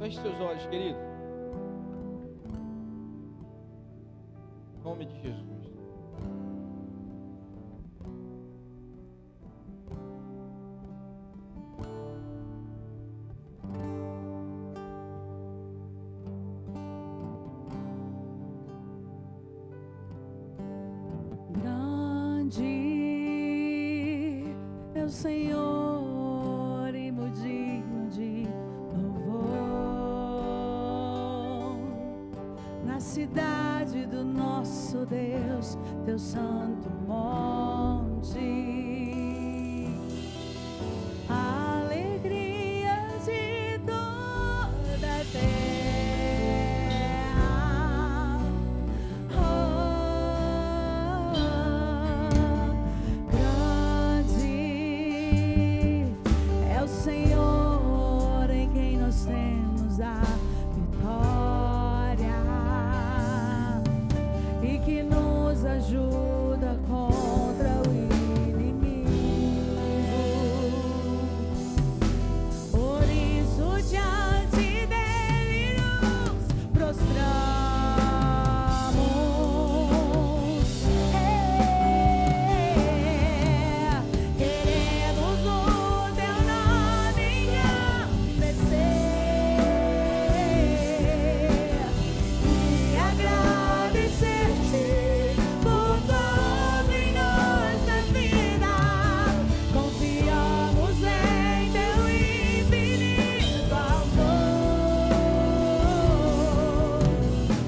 Feche seus olhos, querido. Em nome de Jesus. Grande é o Senhor e muito digno de louvor. Na cidade do nosso Deus, teu santo monte. A alegria de toda a terra. Grande é o Senhor em quem nós temos a vitória e que nos ajuda contra o inimigo. Por isso diante dele nos prostramos. Queremos o teu nome engrandecer e agradecer-te por tudo em nossa vida. Confiamos em teu infinito amor,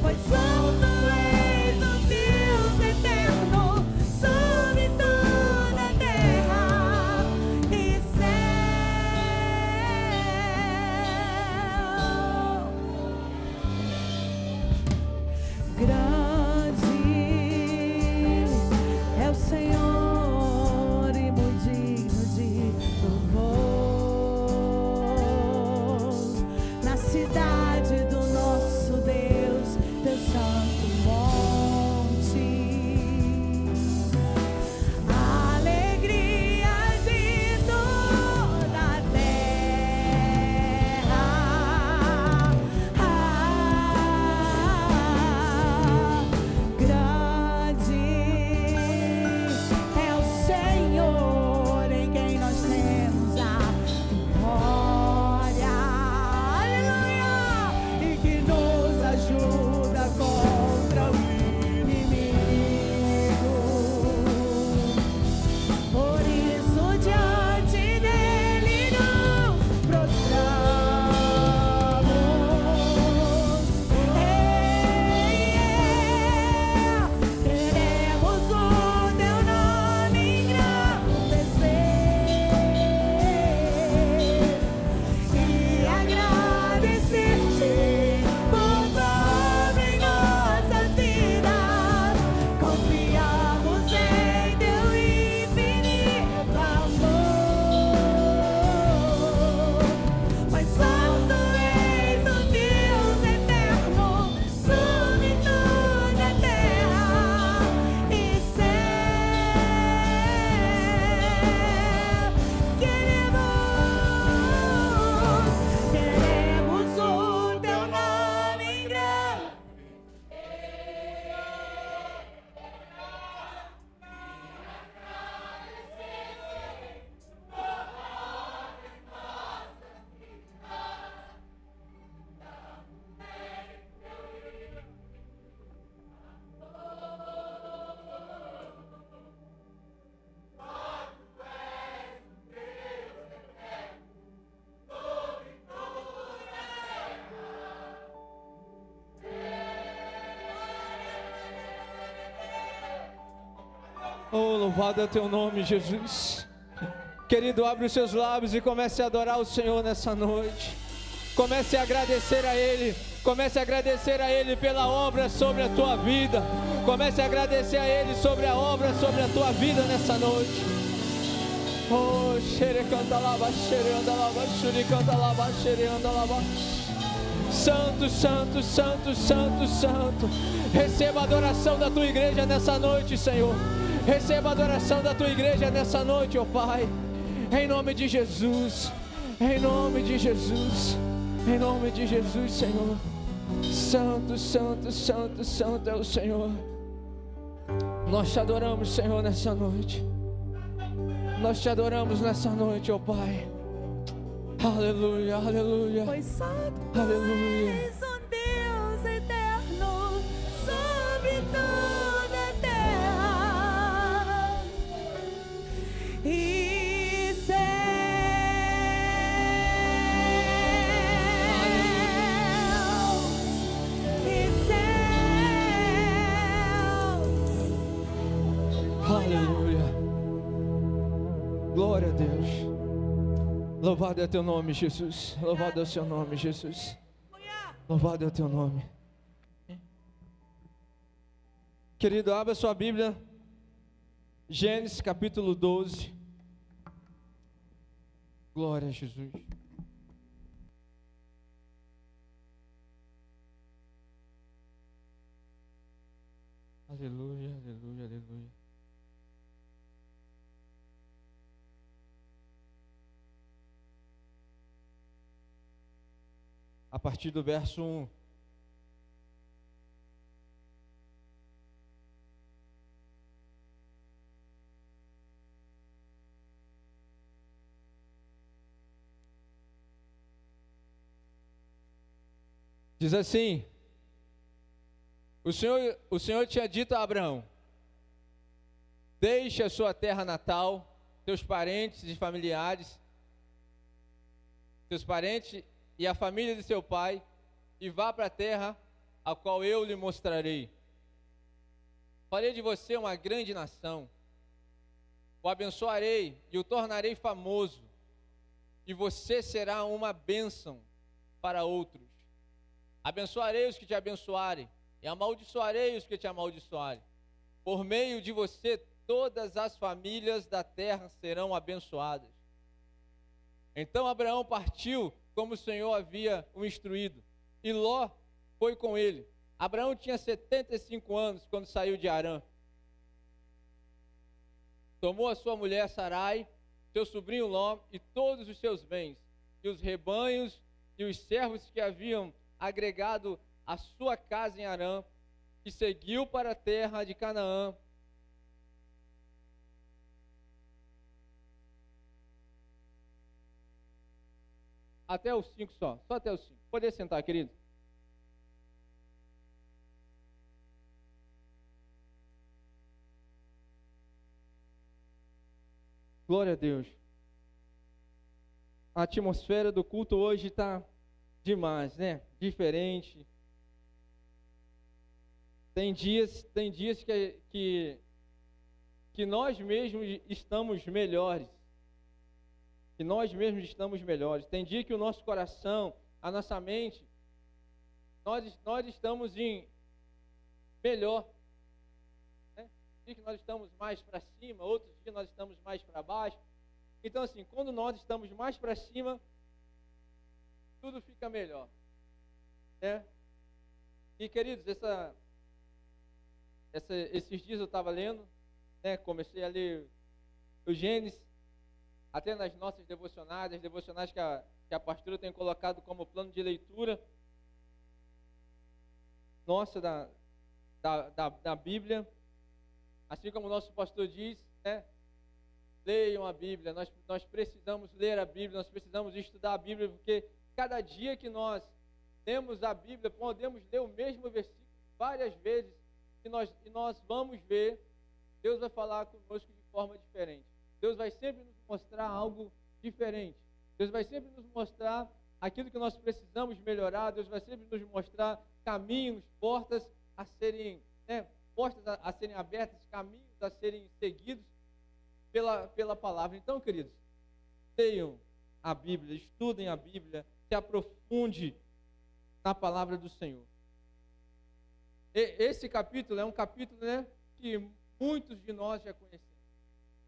pois santo és o Deus eterno sobre toda a terra e céu. Grande é o Senhor e muito digno de louvor. Na cidade do nosso Deus, teu santo monte. A alegria de toda a terra. Grande é o Senhor em quem nós temos a vitória. Aleluia! E que nos ajuda contra o inimigo. Por isso diante dele nos prostramos. Queremos o teu nome engrandecer e agradecer-te por tudo em nossas vidas. Confiamos em teu infinito amor, pois santo és o Deus eterno sobre toda a terra e céu. Queremos o teu nome grande. Oh, louvado é o teu nome, Jesus. Querido, abre os seus lábios e comece a adorar o Senhor nessa noite. Comece a agradecer a Ele. Comece a agradecer a Ele pela obra sobre a tua vida. Comece a agradecer a Ele sobre a obra sobre a tua vida nessa noite. Oh, xerecanta lava, xereanda lava, xuricanta lava, xereanda lava. Santo, santo, santo, santo, santo. Receba a adoração da tua igreja nessa noite, Senhor. Receba a adoração da tua igreja nessa noite, ó Pai. Em nome de Jesus. Em nome de Jesus. Em nome de Jesus, Senhor. Santo, santo, santo, santo é o Senhor. Nós te adoramos, Senhor, nessa noite. Nós te adoramos nessa noite, ó Pai. Aleluia, aleluia. Pois só tu Aleluia. és o Deus eterno sobre toda a terra e céus e céus. Aleluia. Glória a Deus. Louvado é teu nome, Jesus. Louvado é o seu nome, Jesus. Louvado é o teu nome. Querido, abra sua Bíblia. Gênesis capítulo 12. Glória a Jesus. Aleluia, aleluia, aleluia. A partir do verso 1. Diz assim: o Senhor tinha dito a Abraão: deixe a sua terra natal, seus parentes e familiares, seus parentes e a família de seu pai, e vá para a terra a qual eu lhe mostrarei. Farei de você uma grande nação, o abençoarei e o tornarei famoso, e você será uma bênção para outros. Abençoarei os que te abençoarem, e amaldiçoarei os que te amaldiçoarem. Por meio de você, todas as famílias da terra serão abençoadas. Então Abraão partiu como o Senhor havia o instruído, e Ló foi com ele. Abraão tinha 75 anos quando saiu de Harã. Tomou a sua mulher Sarai, seu sobrinho Ló e todos os seus bens, e os rebanhos e os servos que haviam agregado à sua casa em Harã, e seguiu para a terra de Canaã. Até os 5 só até os 5. Poder sentar, querido. Glória a Deus. A atmosfera do culto hoje está demais, né? Diferente. Tem dias que nós mesmos estamos melhores. Que nós mesmos estamos melhores. Tem dia que o nosso coração, a nossa mente, nós estamos em melhor. Né? Dia que nós estamos mais para cima, outros dias nós estamos mais para baixo. Então assim, quando nós estamos mais para cima, tudo fica melhor. Né? E queridos, esses dias eu estava lendo, né? Comecei a ler o Gênesis, até nas nossas devocionais, as devocionais que a pastora tem colocado como plano de leitura nossa da Bíblia. Assim como o nosso pastor diz, né? Leiam a Bíblia, nós precisamos ler a Bíblia, nós precisamos estudar a Bíblia, porque cada dia que nós lemos a Bíblia, podemos ler o mesmo versículo várias vezes, e nós vamos ver, Deus vai falar conosco de forma diferente. Deus vai sempre nos mostrar algo diferente. Deus vai sempre nos mostrar aquilo que nós precisamos melhorar. Deus vai sempre nos mostrar caminhos, portas a serem, portas a serem abertas, caminhos a serem seguidos pela palavra. Então, queridos, leiam a Bíblia, estudem a Bíblia, se aprofunde na palavra do Senhor. Esse capítulo é um capítulo, que muitos de nós já conhecemos.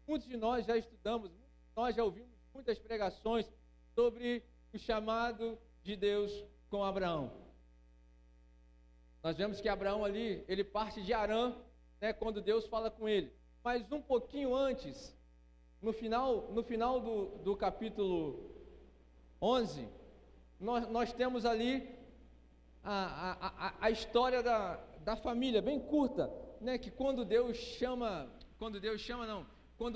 Muitos de nós já estudamos, muitos de nós já ouvimos muitas pregações sobre o chamado de Deus com Abraão. Nós vemos que Abraão ali, ele parte de Harã, quando Deus fala com ele. Mas um pouquinho antes, no final do capítulo 11, nós temos ali a história da família, bem curta, né? Que quando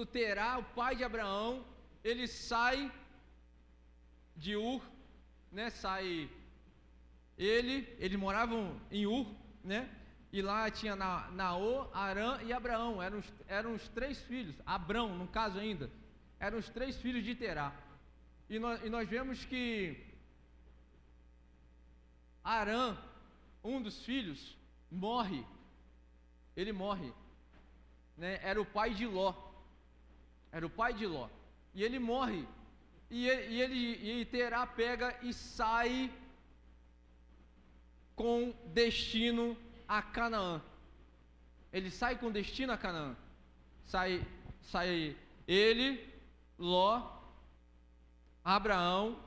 Terá, o pai de Abraão, ele sai de Ur, né? Eles moravam em Ur, né? E lá tinha Naor, Arã e Abraão, eram os 3 filhos, Abrão, no caso ainda, eram os 3 filhos de Terá. E nós vemos que Arã, um dos filhos, morre, né? Era o pai de Ló, e ele morre, e Terá pega e sai com destino a Canaã. Ele sai com destino a Canaã. Sai ele, Ló, Abrão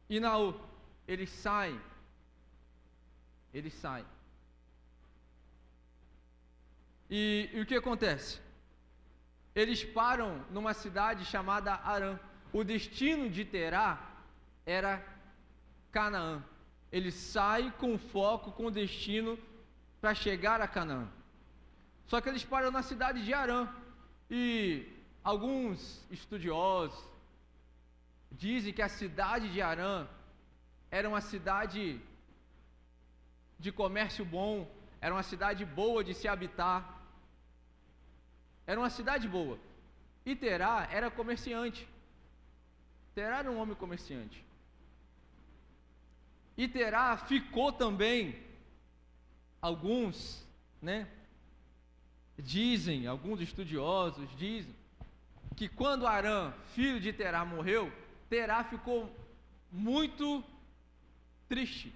e Naor. Eles saem. E o que acontece? Eles param numa cidade chamada Arã. O destino de Terá era Canaã. Ele sai com foco, com destino para chegar a Canaã. Só que eles param na cidade de Arã. E alguns estudiosos dizem que a cidade de Arã era uma cidade de comércio bom, era uma cidade boa de se habitar. Era uma cidade boa. E Terá era comerciante. Terá era um homem comerciante. E Terá ficou também, alguns estudiosos dizem, que quando Arã, filho de Terá, morreu, Terá ficou muito triste,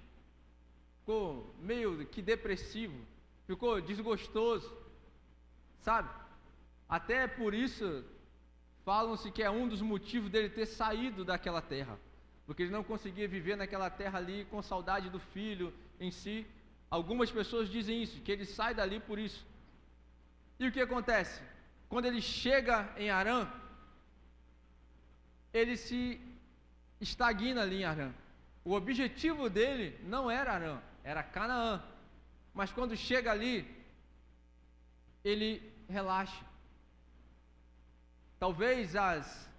ficou meio que depressivo, ficou desgostoso, sabe? Até por isso, falam-se que é um dos motivos dele ter saído daquela terra, porque ele não conseguia viver naquela terra ali com saudade do filho em si. Algumas pessoas dizem isso, que ele sai dali por isso. E o que acontece? Quando ele chega em Arã, ele se estagna ali em Arã. O objetivo dele não era Arã, era Canaã. Mas quando chega ali, ele relaxa. Talvez as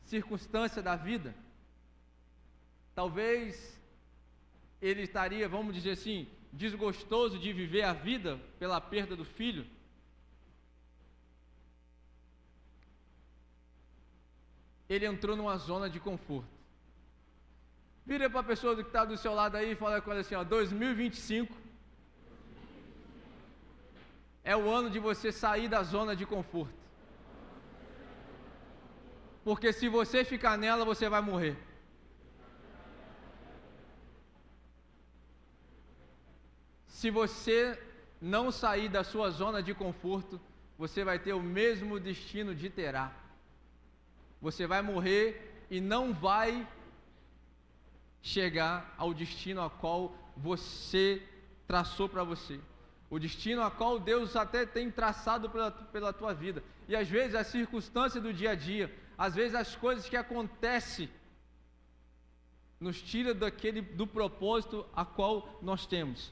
circunstâncias da vida, talvez ele estaria, vamos dizer assim, desgostoso de viver a vida pela perda do filho. Ele entrou numa zona de conforto. Vira para a pessoa que está do seu lado aí e fala com ela assim, 2025 é o ano de você sair da zona de conforto. Porque se você ficar nela, você vai morrer. Se você não sair da sua zona de conforto, você vai ter o mesmo destino de Terá. Você vai morrer e não vai chegar ao destino a qual você traçou para você. O destino a qual Deus até tem traçado pela tua vida. E às vezes a circunstância do dia a dia, às vezes as coisas que acontecem, nos tira do propósito a qual nós temos.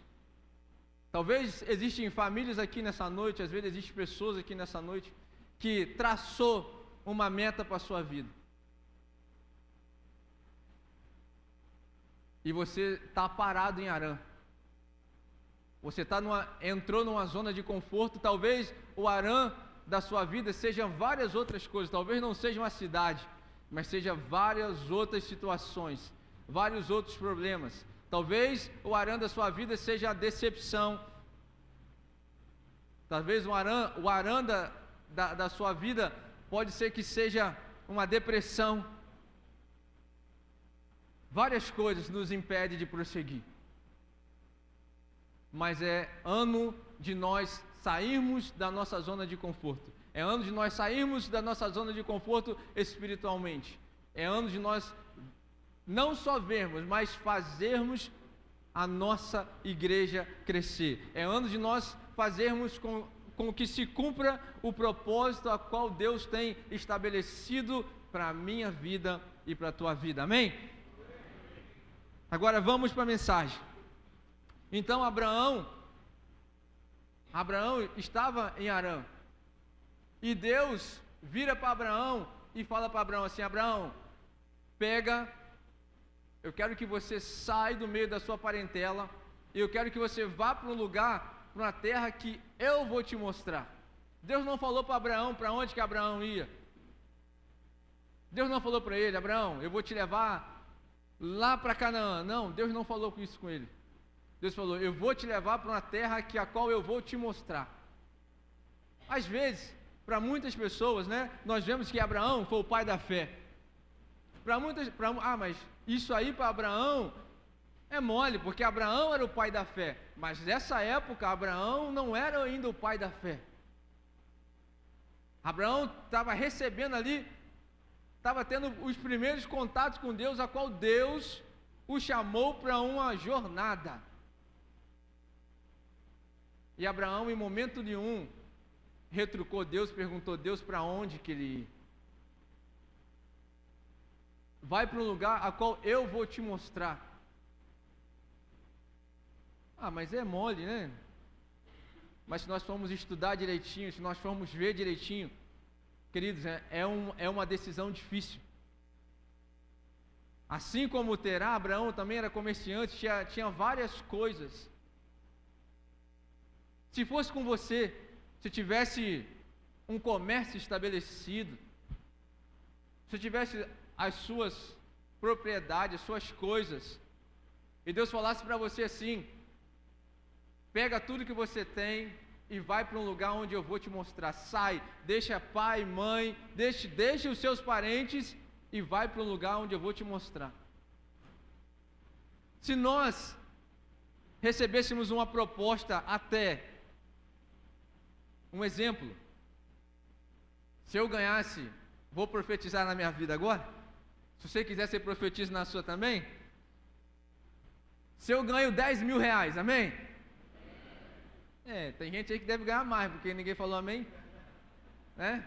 Talvez existem famílias aqui nessa noite, às vezes existem pessoas aqui nessa noite, que traçou uma meta para a sua vida. E você está parado em Arã. Você entrou numa zona de conforto. Talvez o Arã da sua vida seja várias outras coisas. Talvez não seja uma cidade, mas seja várias outras situações, vários outros problemas. Talvez o Arã da sua vida seja a decepção. Talvez o Arã da sua vida pode ser que seja uma depressão. Várias coisas nos impedem de prosseguir. Mas é ano de nós sairmos da nossa zona de conforto. É ano de nós sairmos da nossa zona de conforto espiritualmente. É ano de nós não só vermos, mas fazermos a nossa igreja crescer. É ano de nós fazermos com que se cumpra o propósito a qual Deus tem estabelecido para a minha vida e para a tua vida, amém? Agora vamos para a mensagem. Então Abraão estava em Harã, e Deus vira para Abraão e fala para Abraão assim: Abraão, eu quero que você saia do meio da sua parentela, e eu quero que você vá para um lugar, para uma terra que eu vou te mostrar. Deus não falou para Abraão para onde que Abraão ia. Deus não falou para ele: Abraão, eu vou te levar lá para Canaã. Não, Deus não falou isso com ele. Deus falou: eu vou te levar para uma terra a qual eu vou te mostrar. Às vezes, para muitas pessoas, né, nós vemos que Abraão foi o pai da fé. Mas isso aí para Abraão é mole, porque Abraão era o pai da fé. Mas nessa época, Abraão não era ainda o pai da fé. Abraão estava recebendo ali, estava tendo os primeiros contatos com Deus, a qual Deus o chamou para uma jornada. E Abraão, em momento nenhum, retrucou Deus, perguntou a Deus para onde que ele ia. Vai para um lugar a qual eu vou te mostrar. Mas é mole, né? Mas se nós formos estudar direitinho, se nós formos ver direitinho, queridos, é uma decisão difícil. Assim como Terá, Abraão também era comerciante, tinha várias coisas. Se fosse com você, se tivesse um comércio estabelecido, se tivesse as suas propriedades, as suas coisas, e Deus falasse para você assim: pega tudo que você tem e vai para um lugar onde eu vou te mostrar. Sai, deixa pai, mãe, deixa os seus parentes e vai para um lugar onde eu vou te mostrar. Se nós recebêssemos uma proposta até, um exemplo, se eu ganhasse, vou profetizar na minha vida agora, se você quiser ser profetiza na sua também, se eu ganho 10 mil reais, amém? Tem gente aí que deve ganhar mais, porque ninguém falou amém, né?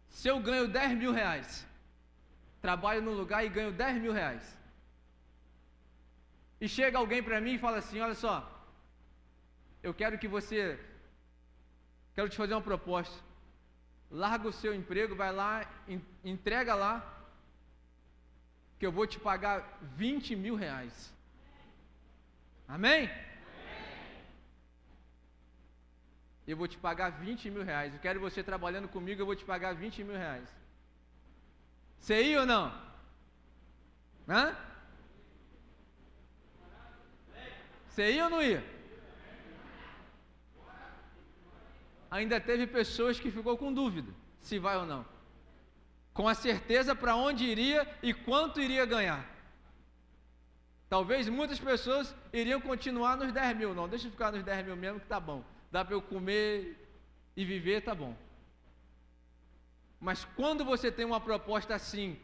Se eu ganho 10 mil reais, trabalho no lugar e ganho 10 mil reais, e chega alguém para mim e fala assim: olha só, quero te fazer uma proposta, larga o seu emprego, vai lá, entrega lá, que eu vou te pagar 20 mil reais, amém? Eu vou te pagar 20 mil reais, eu quero você trabalhando comigo, eu vou te pagar 20 mil reais. Você ia ou não? Você ia ou não ia? Ainda teve pessoas que ficou com dúvida se vai ou não, com a certeza para onde iria e quanto iria ganhar. Talvez muitas pessoas iriam continuar nos 10 mil. Não, deixa eu ficar nos 10 mil mesmo, que tá bom, dá para eu comer e viver, tá bom. Mas quando você tem uma proposta assim,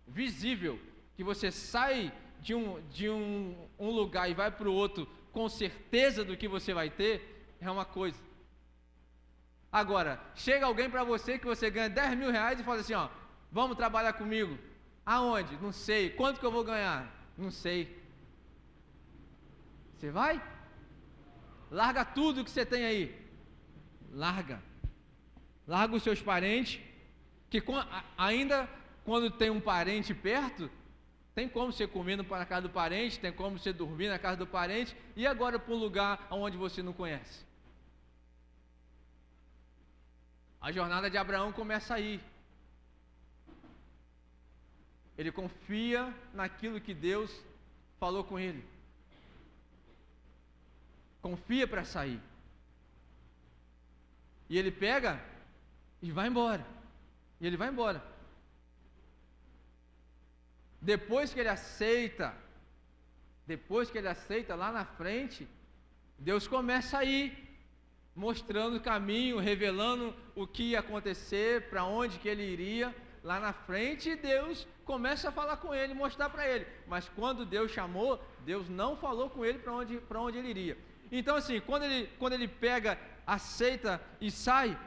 visível, que você sai de um lugar e vai para o outro com certeza do que você vai ter, é uma coisa. Agora, chega alguém para você que você ganha 10 mil reais e fala assim: ó, vamos trabalhar comigo. Aonde? Não sei. Quanto que eu vou ganhar? Não sei. Você vai? Larga tudo que você tem aí. Larga os seus parentes, que ainda quando tem um parente perto, tem como você comer na casa do parente, tem como você dormir na casa do parente, e agora para um lugar onde você não conhece. A jornada de Abraão começa aí. Ele confia naquilo que Deus falou com ele. Confia para sair. E ele pega e vai embora. Depois que ele aceita lá na frente, Deus começa a ir mostrando o caminho, revelando o que ia acontecer, para onde que ele iria lá na frente, e Deus começa a falar com ele, mostrar para ele. Mas quando Deus chamou, Deus não falou com ele para onde ele iria. Então assim, quando ele pega, aceita e sai,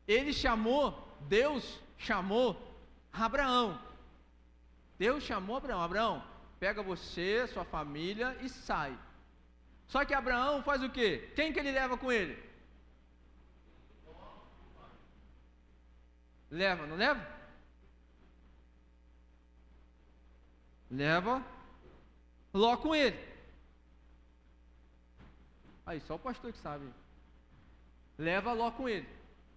ele chamou Deus chamou Abraão. Deus chamou Abraão. Abraão, pega você, sua família e sai. Só que Abraão faz o quê? Quem que ele leva com ele? Leva, não leva? Leva Ló com ele. Aí, só o pastor que sabe. Leva Ló com ele.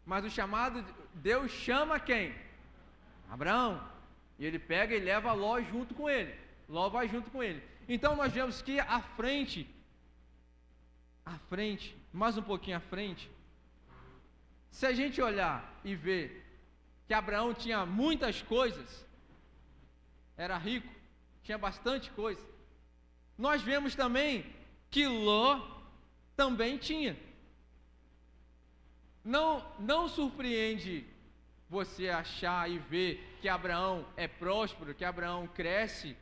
Mas o chamado, Deus chama quem? Abraão. E ele pega e leva Ló junto com ele. Ló vai junto com ele. Então nós vemos que à frente, mais um pouquinho à frente, se a gente olhar e ver que Abraão tinha muitas coisas, era rico, tinha bastante coisa, nós vemos também que Ló também tinha. Não surpreende você achar e ver que Abraão é próspero, que Abraão cresce,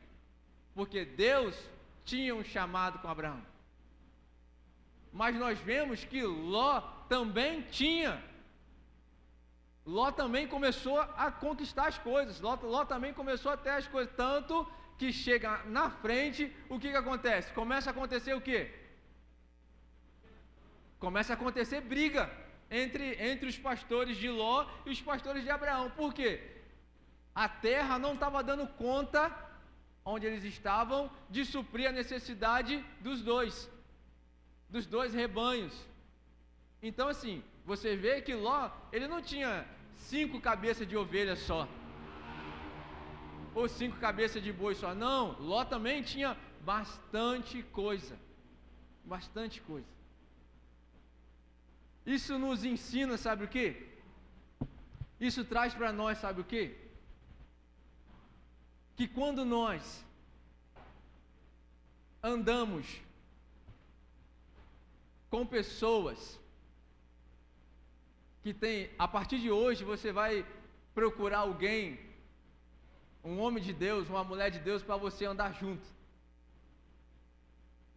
porque Deus tinha um chamado com Abraão. Mas nós vemos que Ló também tinha. Ló também começou a conquistar as coisas. Ló também começou a ter as coisas. Tanto que chega na frente, o que acontece? Começa a acontecer o quê? Começa a acontecer briga entre os pastores de Ló e os pastores de Abraão. Por quê? A terra não estava dando conta, onde eles estavam, de suprir a necessidade dos dois rebanhos. Então assim, você vê que Ló, ele não tinha 5 cabeças de ovelha só, ou 5 cabeças de boi só, não. Ló também tinha bastante coisa. Isso nos ensina, sabe o quê? Isso traz para nós, sabe o quê? Que quando nós andamos com pessoas que tem, a partir de hoje você vai procurar alguém, um homem de Deus, uma mulher de Deus, para você andar junto.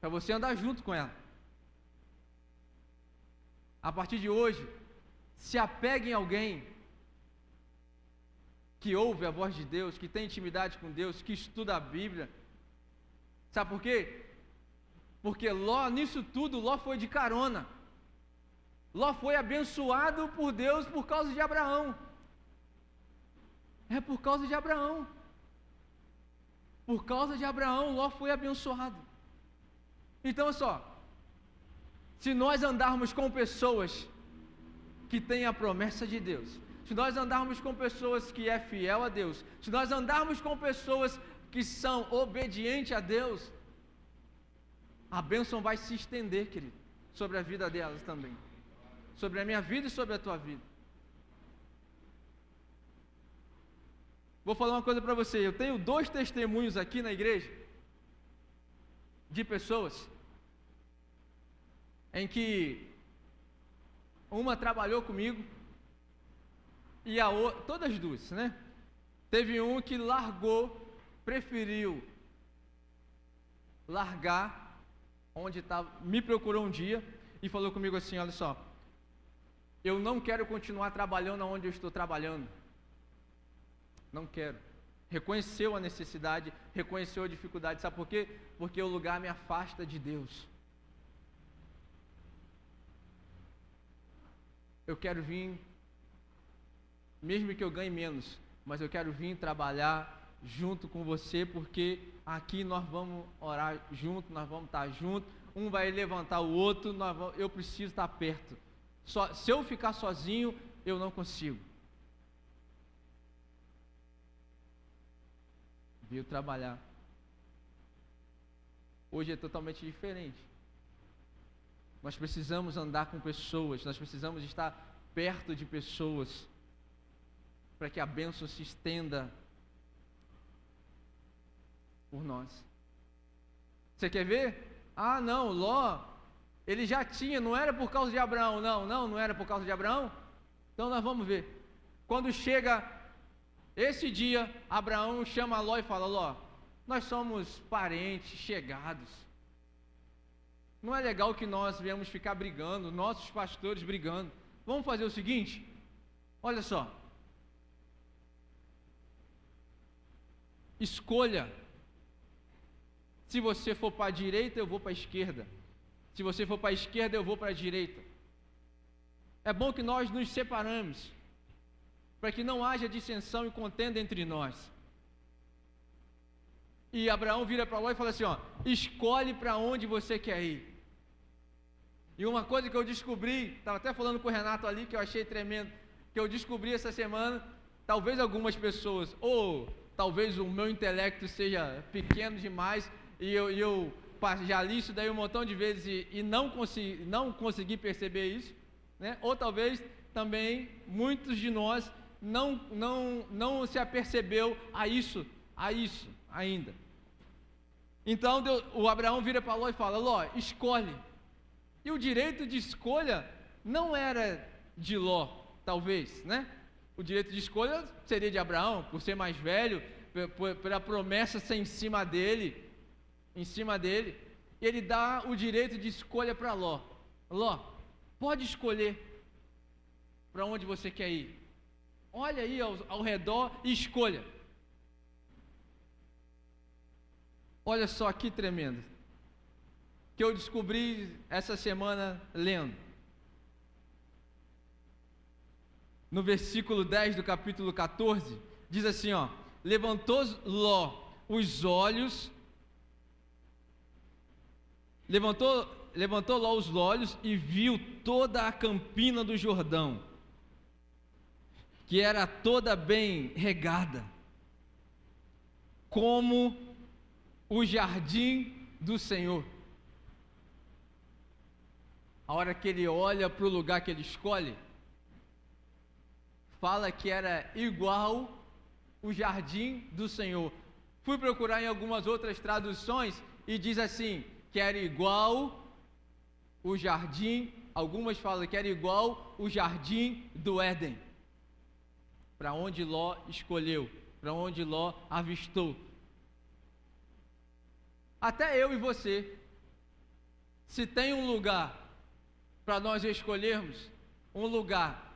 Para você andar junto com ela. A partir de hoje, se apegue em alguém que ouve a voz de Deus, que tem intimidade com Deus, que estuda a Bíblia. Sabe por quê? Porque Ló, nisso tudo, Ló foi de carona. Ló foi abençoado por Deus por causa de Abraão. É por causa de Abraão. Por causa de Abraão, Ló foi abençoado. Então, olha só. Se nós andarmos com pessoas que têm a promessa de Deus, se nós andarmos com pessoas que é fiel a Deus, se nós andarmos com pessoas que são obedientes a Deus, a bênção vai se estender, querido, sobre a vida delas também, sobre a minha vida e sobre a tua vida. Vou falar uma coisa para você. Eu tenho 2 testemunhos aqui na igreja de pessoas em que uma trabalhou comigo e a outra, todas as duas, né? Teve um que preferiu largar onde estava, me procurou um dia e falou comigo assim: olha só, eu não quero continuar trabalhando onde eu estou trabalhando, não quero. Reconheceu a necessidade, reconheceu a dificuldade. Sabe por quê? Porque o lugar me afasta de Deus. Eu quero vir, mesmo que eu ganhe menos, mas eu quero vir trabalhar junto com você, porque aqui nós vamos orar junto, nós vamos estar juntos, um vai levantar o outro, eu preciso estar perto. Se eu ficar sozinho, eu não consigo. Veio trabalhar. Hoje é totalmente diferente. Nós precisamos andar com pessoas, nós precisamos estar perto de pessoas, para que a bênção se estenda por nós. Você quer ver? Ah, não, Ló, ele já tinha, não era por causa de Abraão, não era por causa de Abraão. Então nós vamos ver. Quando chega esse dia, Abraão chama Ló e fala: Ló, nós somos parentes, chegados. Não é legal que nós viemos ficar brigando, nossos pastores brigando. Vamos fazer o seguinte, olha só, escolha. Se você for para a direita, eu vou para a esquerda. Se você for para a esquerda, eu vou para a direita. É bom que nós nos separamos, para que não haja dissensão e contenda entre nós. E Abraão vira para Ló e fala assim, ó, escolhe para onde você quer ir. E uma coisa que eu descobri, estava até falando com o Renato ali, que eu achei tremendo, que eu descobri essa semana, talvez algumas pessoas, ou talvez o meu intelecto seja pequeno demais, e eu já li isso daí um montão de vezes e não consegui perceber isso, né? Ou talvez também muitos de nós não se apercebeu a isso ainda. Então o Abraão vira para Ló e fala, Ló, escolhe. E o direito de escolha não era de Ló, talvez, né? O direito de escolha seria de Abraão, por ser mais velho, pela promessa ser em cima dele. E ele dá o direito de escolha para Ló. Ló, pode escolher para onde você quer ir. Olha aí ao redor e escolha. Olha só que tremendo, que eu descobri essa semana lendo. No versículo 10 do capítulo 14, diz assim, ó, levantou Ló os olhos e viu toda a campina do Jordão, que era toda bem regada, como o jardim do Senhor. A hora que ele olha para o lugar que ele escolhe, fala que era igual o jardim do Senhor. Fui procurar em algumas outras traduções e diz assim, que era igual o jardim, algumas falam que era igual o jardim do Éden, para onde Ló escolheu, para onde Ló avistou. Até eu e você, se tem um lugar para nós escolhermos, um lugar,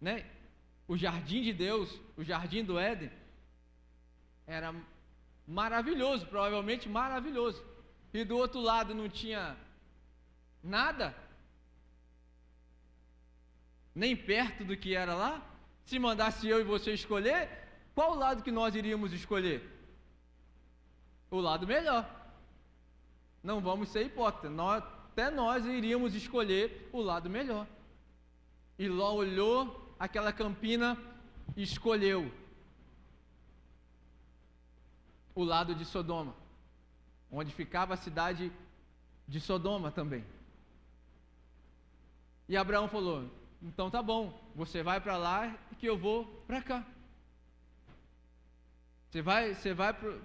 né? O jardim de Deus, o jardim do Éden, era maravilhoso, provavelmente maravilhoso. E do outro lado não tinha nada, nem perto do que era lá. Se mandasse eu e você escolher, qual lado que nós iríamos escolher? O lado melhor. Não vamos ser hipócritas, até nós iríamos escolher o lado melhor. E Ló olhou aquela campina e escolheu o lado de Sodoma, onde ficava a cidade de Sodoma também. E Abraão falou, então tá bom, você vai para lá que eu vou para cá. Você vai para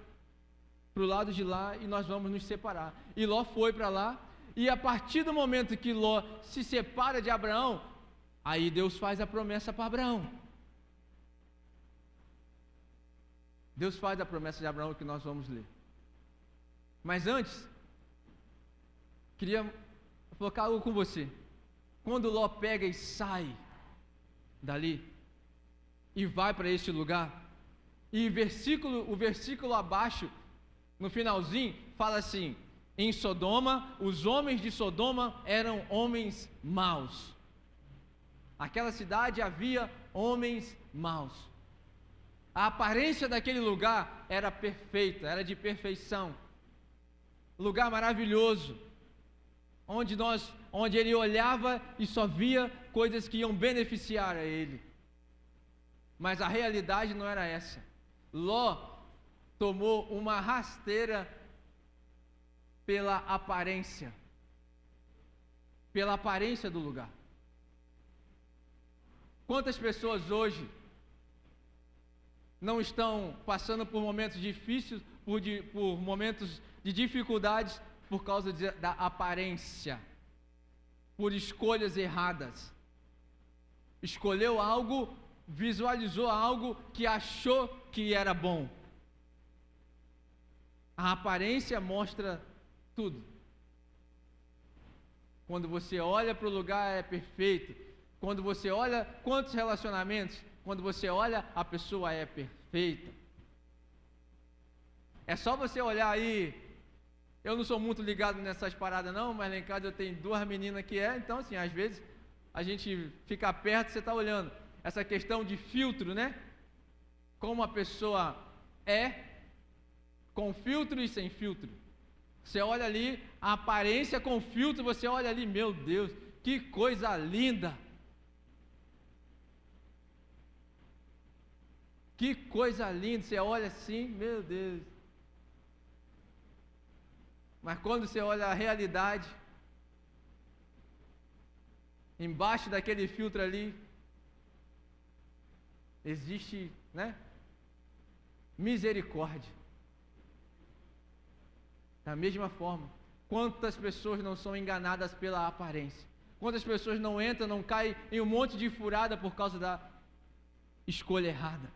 o lado de lá e nós vamos nos separar. E Ló foi para lá, e a partir do momento que Ló se separa de Abraão, aí Deus faz a promessa para Abraão. Deus faz a promessa de Abraão que nós vamos ler. Mas antes, queria colocar algo com você. Quando Ló pega e sai dali e vai para este lugar, e o versículo abaixo, no finalzinho, fala assim: em Sodoma, os homens de Sodoma eram homens maus. Aquela cidade havia homens maus. A aparência daquele lugar era perfeita, era de perfeição. Lugar maravilhoso, onde ele olhava e só via coisas que iam beneficiar a ele. Mas a realidade não era essa. Ló tomou uma rasteira pela aparência do lugar. Quantas pessoas hoje não estão passando por momentos difíceis, por momentos de dificuldades por causa da aparência, por escolhas erradas? Escolheu algo, visualizou algo que achou que era bom. A aparência mostra tudo. Quando você olha para o lugar é perfeito. Quando você olha quantos relacionamentos, quando você olha a pessoa é perfeita. É só você olhar aí. Eu não sou muito ligado nessas paradas não, mas lá em casa eu tenho 2 meninas que então assim, às vezes a gente fica perto e você está olhando. Essa questão de filtro, né? Como a pessoa é, com filtro e sem filtro. Você olha ali, a aparência com filtro, você olha ali, meu Deus, que coisa linda. Que coisa linda, você olha assim, meu Deus. Mas quando você olha a realidade, embaixo daquele filtro ali, existe, né? Misericórdia. Da mesma forma, quantas pessoas não são enganadas pela aparência? Quantas pessoas não entram, não caem em um monte de furada por causa da escolha errada?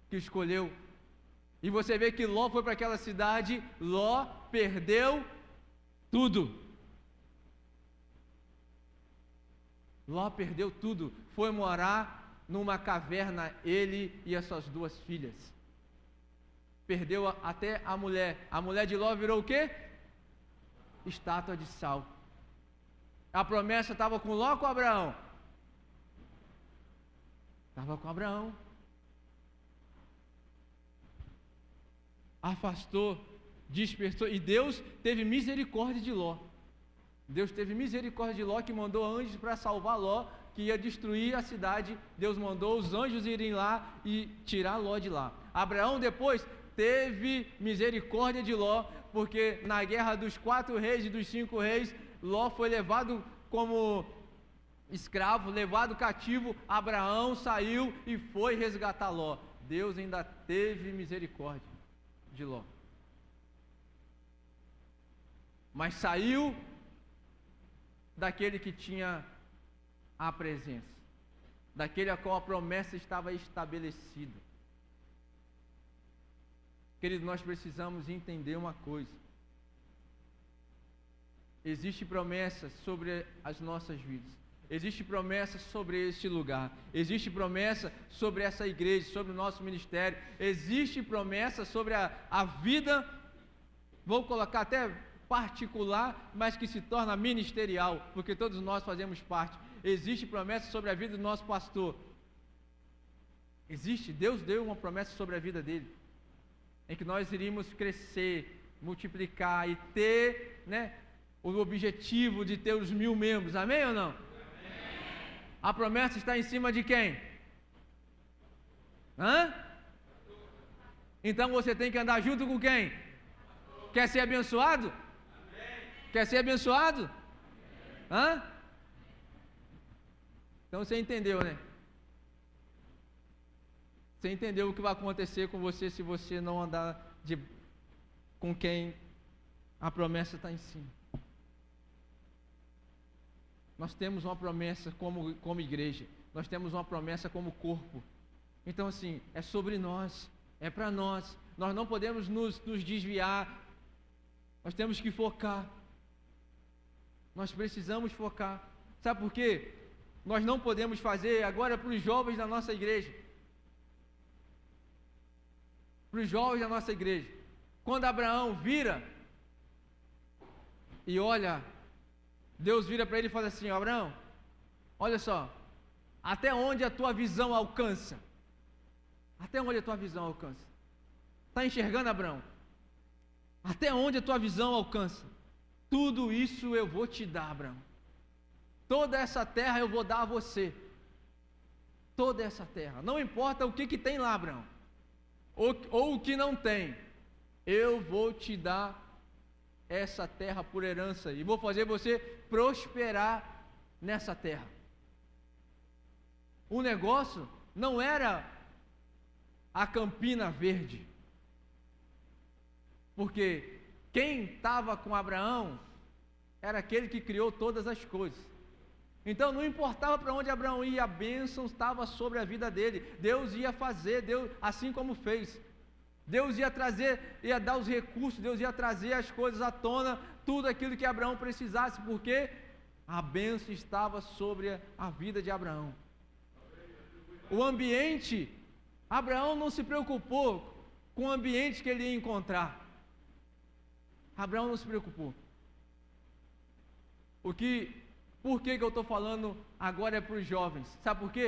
Que escolheu. E você vê que Ló foi para aquela cidade, Ló perdeu tudo. Ló perdeu tudo. Foi morar numa caverna, ele e as suas 2 filhas. Perdeu até a mulher. A mulher de Ló virou o quê? Estátua de sal. A promessa estava com Ló ou com Abraão? Estava com Abraão. Afastou, dispersou, e Deus teve misericórdia de Ló. Deus teve misericórdia de Ló, que mandou anjos para salvar Ló, que ia destruir a cidade. Deus mandou os anjos irem lá e tirar Ló de lá. Abraão depois teve misericórdia de Ló, porque na guerra dos 4 reis e dos 5 reis, Ló foi levado como escravo, levado cativo. Abraão saiu e foi resgatar Ló. Deus ainda teve misericórdia de Ló, mas saiu daquele que tinha a presença, daquele a qual a promessa estava estabelecida. Querido, nós precisamos entender uma coisa: existe promessa sobre as nossas vidas, existe promessa sobre este lugar, existe promessa sobre essa igreja, sobre o nosso ministério, existe promessa sobre a vida, vou colocar até particular, mas que se torna ministerial, porque todos nós fazemos parte. Existe promessa sobre a vida do nosso pastor. Existe, Deus deu uma promessa sobre a vida dele, em que nós iríamos crescer, multiplicar e ter, né, o objetivo de ter os 1000 membros, amém ou não? A promessa está em cima de quem? Então você tem que andar junto com quem? Quer ser abençoado? Quer ser abençoado? Então você entendeu, né? Você entendeu o que vai acontecer com você se você não andar com quem a promessa está em cima. Nós temos uma promessa como igreja, nós temos uma promessa como corpo. Então assim, é sobre nós, é para nós. Nós não podemos nos desviar, nós temos que focar. Nós precisamos focar. Sabe por quê? Nós não podemos fazer agora para os jovens da nossa igreja. Para os jovens da nossa igreja. Quando Abraão vira e olha, Deus vira para ele e fala assim: Abraão, olha só, até onde a tua visão alcança? Até onde a tua visão alcança? Está enxergando, Abraão? Até onde a tua visão alcança? Tudo isso eu vou te dar, Abraão. Toda essa terra eu vou dar a você. Toda essa terra. Não importa o que tem lá, Abraão. Ou o que não tem. Eu vou te dar essa terra por herança. E vou fazer você prosperar nessa terra. O negócio não era a Campina Verde. Porque quem estava com Abraão era aquele que criou todas as coisas. Então não importava para onde Abraão ia, a bênção estava sobre a vida dele. Deus ia fazer, Deus, assim como fez. Deus ia trazer, ia dar os recursos, Deus ia trazer as coisas à tona, tudo aquilo que Abraão precisasse, porque a bênção estava sobre a vida de Abraão. O ambiente, Abraão não se preocupou com o ambiente que ele ia encontrar. Abraão não se preocupou. Por que eu estou falando agora é para os jovens? Sabe por quê?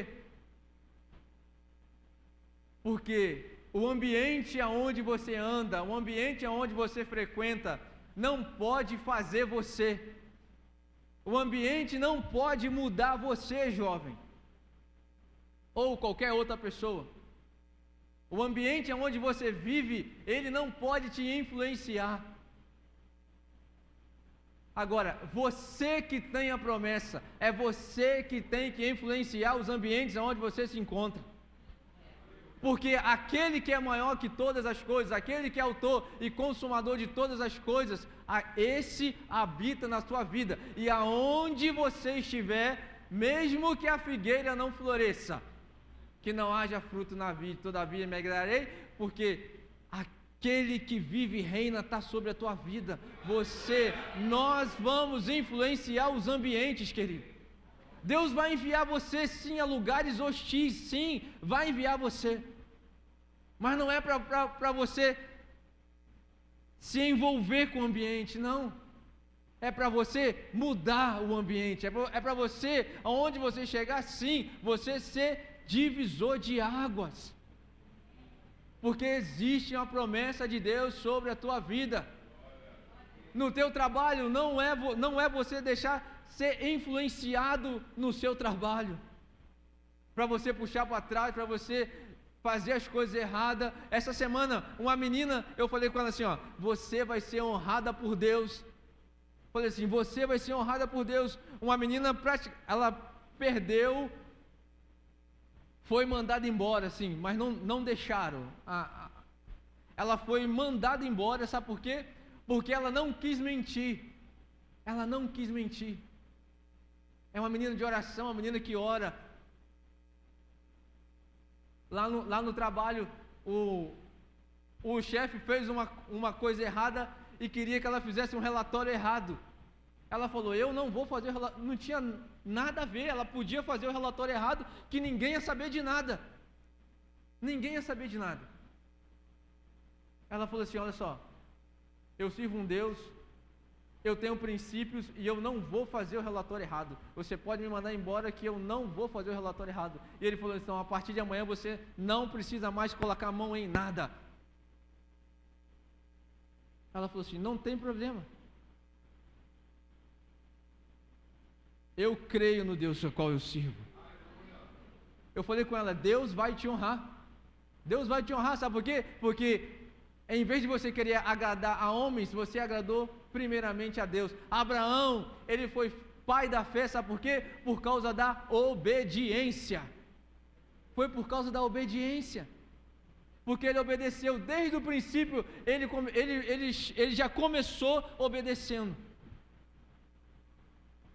Porque o ambiente aonde você anda, o ambiente aonde você frequenta, não pode fazer você. O ambiente não pode mudar você, jovem, ou qualquer outra pessoa. O ambiente onde você vive, ele não pode te influenciar. Agora, você que tem a promessa, é você que tem que influenciar os ambientes onde você se encontra. Porque aquele que é maior que todas as coisas, aquele que é autor e consumador de todas as coisas, esse habita na sua vida. E aonde você estiver, mesmo que a figueira não floresça, que não haja fruto na vide, todavia me alegrarei, porque aquele que vive e reina está sobre a tua vida. Nós vamos influenciar os ambientes, querido. Deus vai enviar você sim a lugares hostis, sim, vai enviar você. Mas não é para você se envolver com o ambiente, não. É para você mudar o ambiente, é para você, aonde você chegar, sim, você ser divisor de águas. Porque existe uma promessa de Deus sobre a tua vida. No teu trabalho, não é você deixar ser influenciado no seu trabalho, para você puxar para trás, para você fazer as coisas erradas. Essa semana, uma menina, eu falei com ela assim, você vai ser honrada por Deus. Falei assim, você vai ser honrada por Deus. Uma menina, ela perdeu, foi mandada embora, assim, mas não deixaram. Ela foi mandada embora, sabe por quê? Porque ela não quis mentir. Ela não quis mentir. É uma menina de oração, uma menina que ora. Lá no trabalho, o chefe fez uma coisa errada e queria que ela fizesse um relatório errado. Ela falou, eu não vou fazer o relatório. Não tinha nada a ver, ela podia fazer o relatório errado, que ninguém ia saber de nada. Ninguém ia saber de nada. Ela falou assim, olha só, eu sirvo um Deus, eu tenho princípios e eu não vou fazer o relatório errado. Você pode me mandar embora que eu não vou fazer o relatório errado. E ele falou, então, a partir de amanhã você não precisa mais colocar a mão em nada. Ela falou assim, não tem problema. Eu creio no Deus ao qual eu sirvo. Eu falei com ela, Deus vai te honrar. Deus vai te honrar, sabe por quê? Porque em vez de você querer agradar a homens, você agradou primeiramente a Deus. Abraão, ele foi pai da fé, sabe por quê? Por causa da obediência. Foi por causa da obediência. Porque ele obedeceu desde o princípio, ele já começou obedecendo.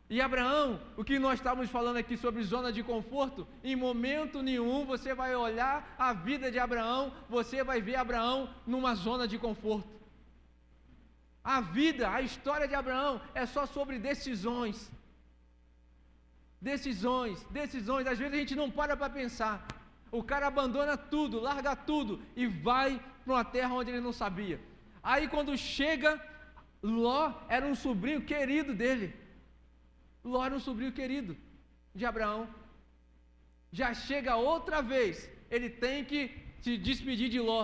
E Abraão, o que nós estávamos falando aqui sobre zona de conforto, em momento nenhum você vai olhar a vida de Abraão, você vai ver Abraão numa zona de conforto. A vida, a história de Abraão é só sobre decisões. Decisões. Às vezes a gente não para pensar. O cara abandona tudo, larga tudo e vai para uma terra onde ele não sabia. Aí quando chega, Ló era um sobrinho querido dele. Ló era um sobrinho querido de Abraão. Já chega outra vez, ele tem que se despedir de Ló.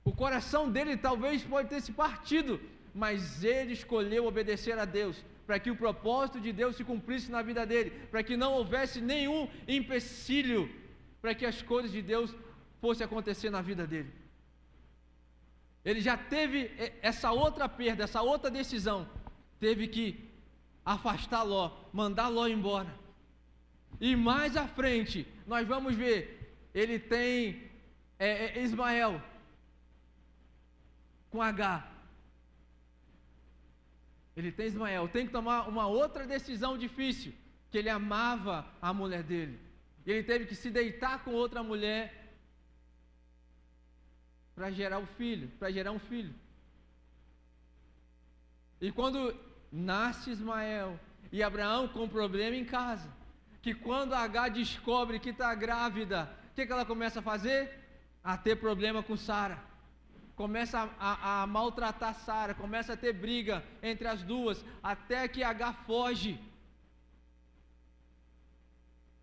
O coração dele talvez pode ter se partido, mas ele escolheu obedecer a Deus, para que o propósito de Deus se cumprisse na vida dele, para que não houvesse nenhum empecilho, para que as coisas de Deus fossem acontecer na vida dele. Ele já teve essa outra perda, essa outra decisão, teve que afastar Ló, mandar Ló embora. E mais à frente, nós vamos ver, ele tem Ismael com H. Ele tem Ismael, tem que tomar uma outra decisão difícil, que ele amava a mulher dele. E ele teve que se deitar com outra mulher para gerar um filho. E quando nasce Ismael, e Abraão com problema em casa, que quando H descobre que está grávida, o que ela começa a fazer? A ter problema com Sara. começa a maltratar Sara, começa a ter briga entre as duas, até que Agar foge.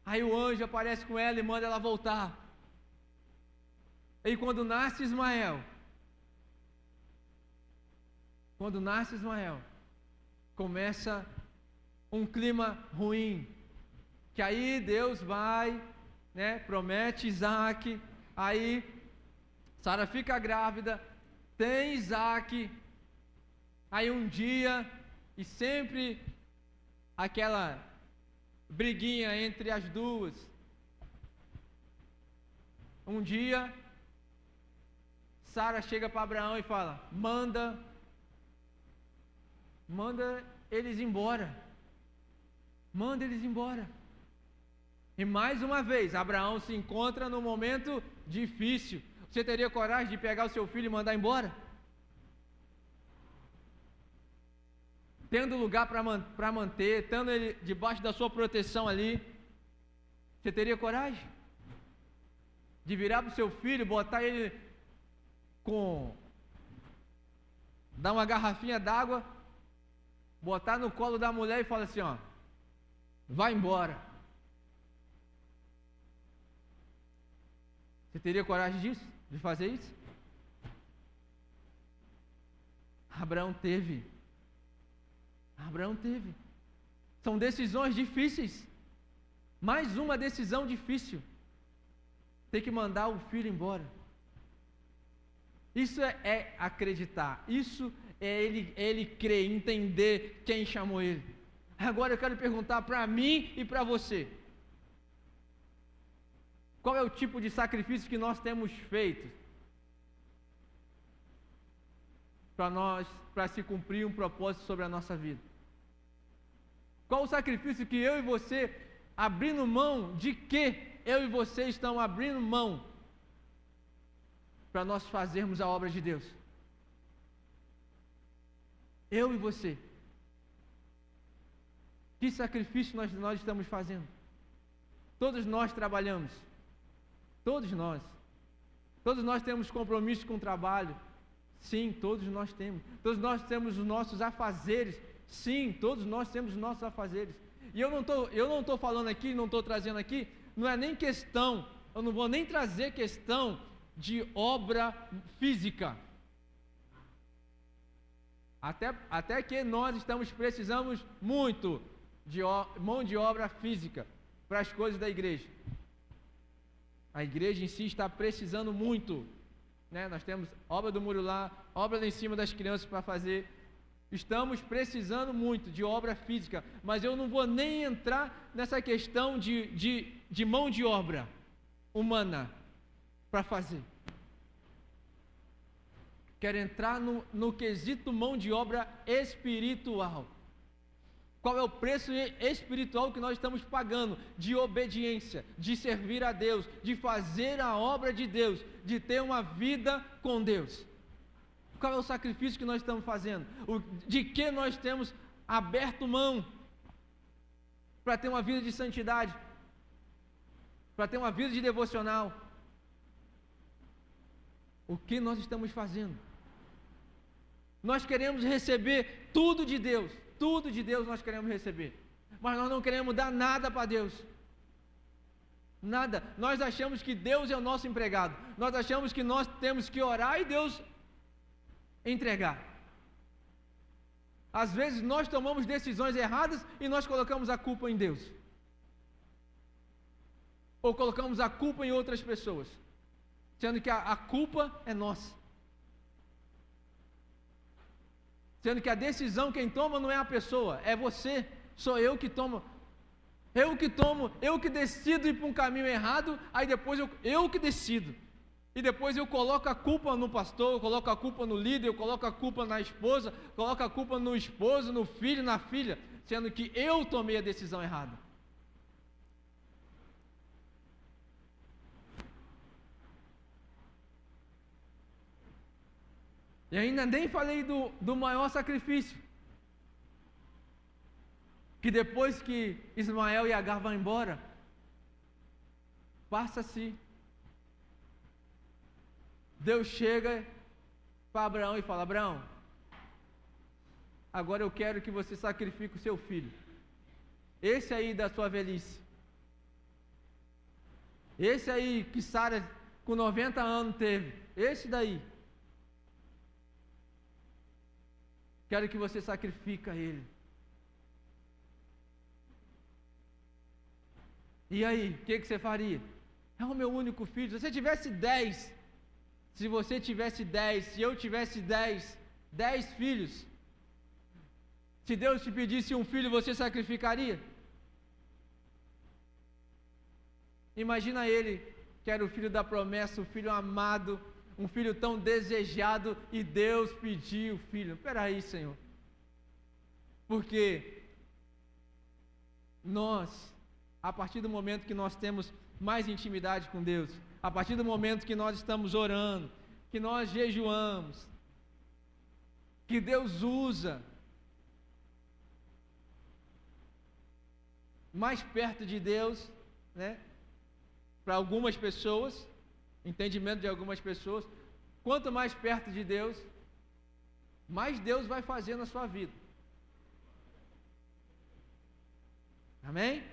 Aí o anjo aparece com ela e manda ela voltar. E quando nasce Ismael, começa um clima ruim, que aí Deus vai, promete Isaac, aí Sara fica grávida, tem Isaac, aí um dia, e sempre aquela briguinha entre as duas, um dia, Sara chega para Abraão e fala, manda eles embora, e mais uma vez, Abraão se encontra num momento difícil. Você teria coragem de pegar o seu filho e mandar embora? Tendo lugar para manter, tendo ele debaixo da sua proteção ali, você teria coragem? De virar para o seu filho, botar ele dar uma garrafinha d'água, botar no colo da mulher e falar assim, ó, vai embora. Você teria coragem disso? De fazer isso? Abraão teve. São decisões difíceis. Mais uma decisão difícil. Ter que mandar o filho embora. Isso é acreditar. Isso é ele crer, entender quem chamou ele. Agora eu quero perguntar para mim e para você. Qual é o tipo de sacrifício que nós temos feito para se cumprir um propósito sobre a nossa vida? Qual o sacrifício que eu e você abrindo mão, de que eu e você estamos abrindo mão para nós fazermos a obra de Deus? Eu e você. Que sacrifício nós estamos fazendo? Todos nós trabalhamos. Todos nós temos compromisso com o trabalho, sim, todos nós temos os nossos afazeres, sim, todos nós temos os nossos afazeres, e eu não estou falando aqui, não estou trazendo aqui, não é nem questão, eu não vou nem trazer questão de obra física, até que nós precisamos muito de mão de obra física, para as coisas da igreja. A igreja em si está precisando muito, nós temos obra do muro lá, obra lá em cima das crianças para fazer, estamos precisando muito de obra física, mas eu não vou nem entrar nessa questão de mão de obra humana para fazer. Quero entrar no quesito mão de obra espiritual. Qual é o preço espiritual que nós estamos pagando de obediência, de servir a Deus, de fazer a obra de Deus, de ter uma vida com Deus? Qual é o sacrifício que nós estamos fazendo? De que nós temos aberto mão para ter uma vida de santidade, para ter uma vida de devocional? O que nós estamos fazendo? Nós queremos receber tudo de Deus nós queremos receber, mas nós não queremos dar nada para Deus, nada. Nós achamos que Deus é o nosso empregado, nós achamos que nós temos que orar e Deus entregar. Às vezes nós tomamos decisões erradas e nós colocamos a culpa em Deus, ou colocamos a culpa em outras pessoas, sendo que a culpa é nossa. Sendo que a decisão quem toma não é a pessoa, é você, sou eu que tomo, eu que decido ir para um caminho errado, aí depois eu que decido, e depois eu coloco a culpa no pastor, eu coloco a culpa no líder, eu coloco a culpa na esposa, coloco a culpa no esposo, no filho, na filha, sendo que eu tomei a decisão errada. E ainda nem falei do maior sacrifício, que depois que Ismael e Agar vão embora, passa-se, Deus chega para Abraão e fala: Abraão, agora eu quero que você sacrifique o seu filho, esse aí da sua velhice, esse aí que Sara com 90 anos teve, esse daí, quero que você sacrifique ele. E aí, o que você faria? É o meu único filho. Se você tivesse 10, se você tivesse 10, se eu tivesse 10 filhos, se Deus te pedisse um filho, você sacrificaria? Imagina ele, que era o filho da promessa, o filho amado, um filho tão desejado, e Deus pediu o filho. Peraí, Senhor, porque nós, a partir do momento que nós temos mais intimidade com Deus, a partir do momento que nós estamos orando, que nós jejuamos, que Deus usa mais perto de Deus, né? Para algumas pessoas, entendimento de algumas pessoas, quanto mais perto de Deus, mais Deus vai fazer na sua vida. Amém?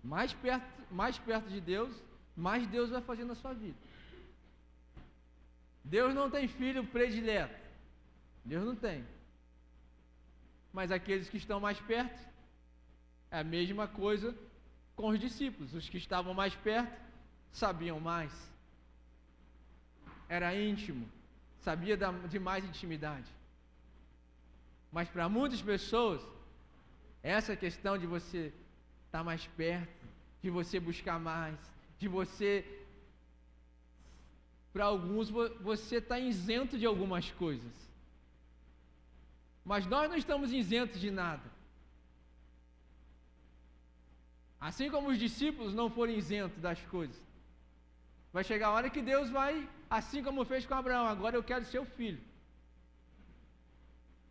Mais perto de Deus, mais Deus vai fazer na sua vida. Deus não tem filho predileto, Deus não tem. Mas aqueles que estão mais perto, é a mesma coisa com os discípulos. Os que estavam mais perto sabiam mais, era íntimo, sabia de mais intimidade. Mas para muitas pessoas, essa questão de você estar mais perto, de você buscar mais, de você, para alguns você está isento de algumas coisas, mas nós não estamos isentos de nada. Assim como os discípulos não foram isentos das coisas, vai chegar a hora que Deus vai, assim como fez com Abraão: agora eu quero seu filho.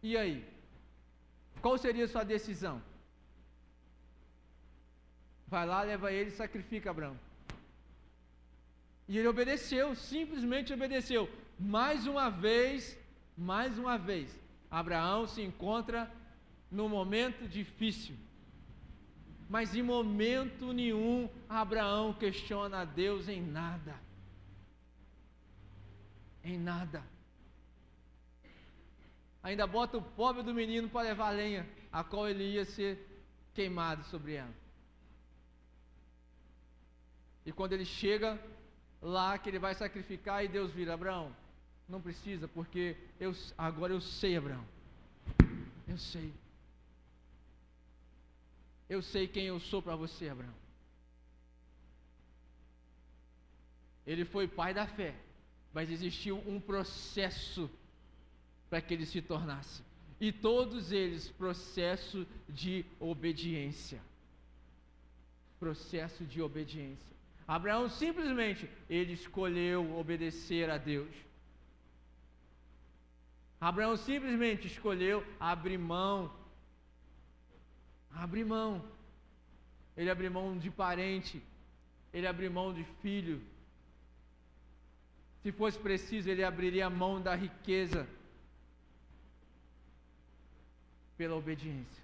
E aí? Qual seria a sua decisão? Vai lá, leva ele e sacrifica Abraão. E ele obedeceu, simplesmente obedeceu. Mais uma vez, Abraão se encontra num momento difícil. Mas em momento nenhum Abraão questiona a Deus em nada. Em nada. Ainda bota o pobre do menino para levar a lenha, a qual ele ia ser queimado sobre ela. E quando ele chega lá, que ele vai sacrificar, e Deus vira: Abraão, não precisa, porque agora eu sei, Abraão, eu sei. Eu sei quem eu sou para você, Abraão. Ele foi pai da fé, mas existiu um processo para que ele se tornasse. E todos eles, processo de obediência. Processo de obediência. Abraão simplesmente, ele escolheu obedecer a Deus. Abraão simplesmente escolheu abrir mão. Ele abriu mão de parente, ele abriu mão de filho. Se fosse preciso, ele abriria a mão da riqueza pela obediência.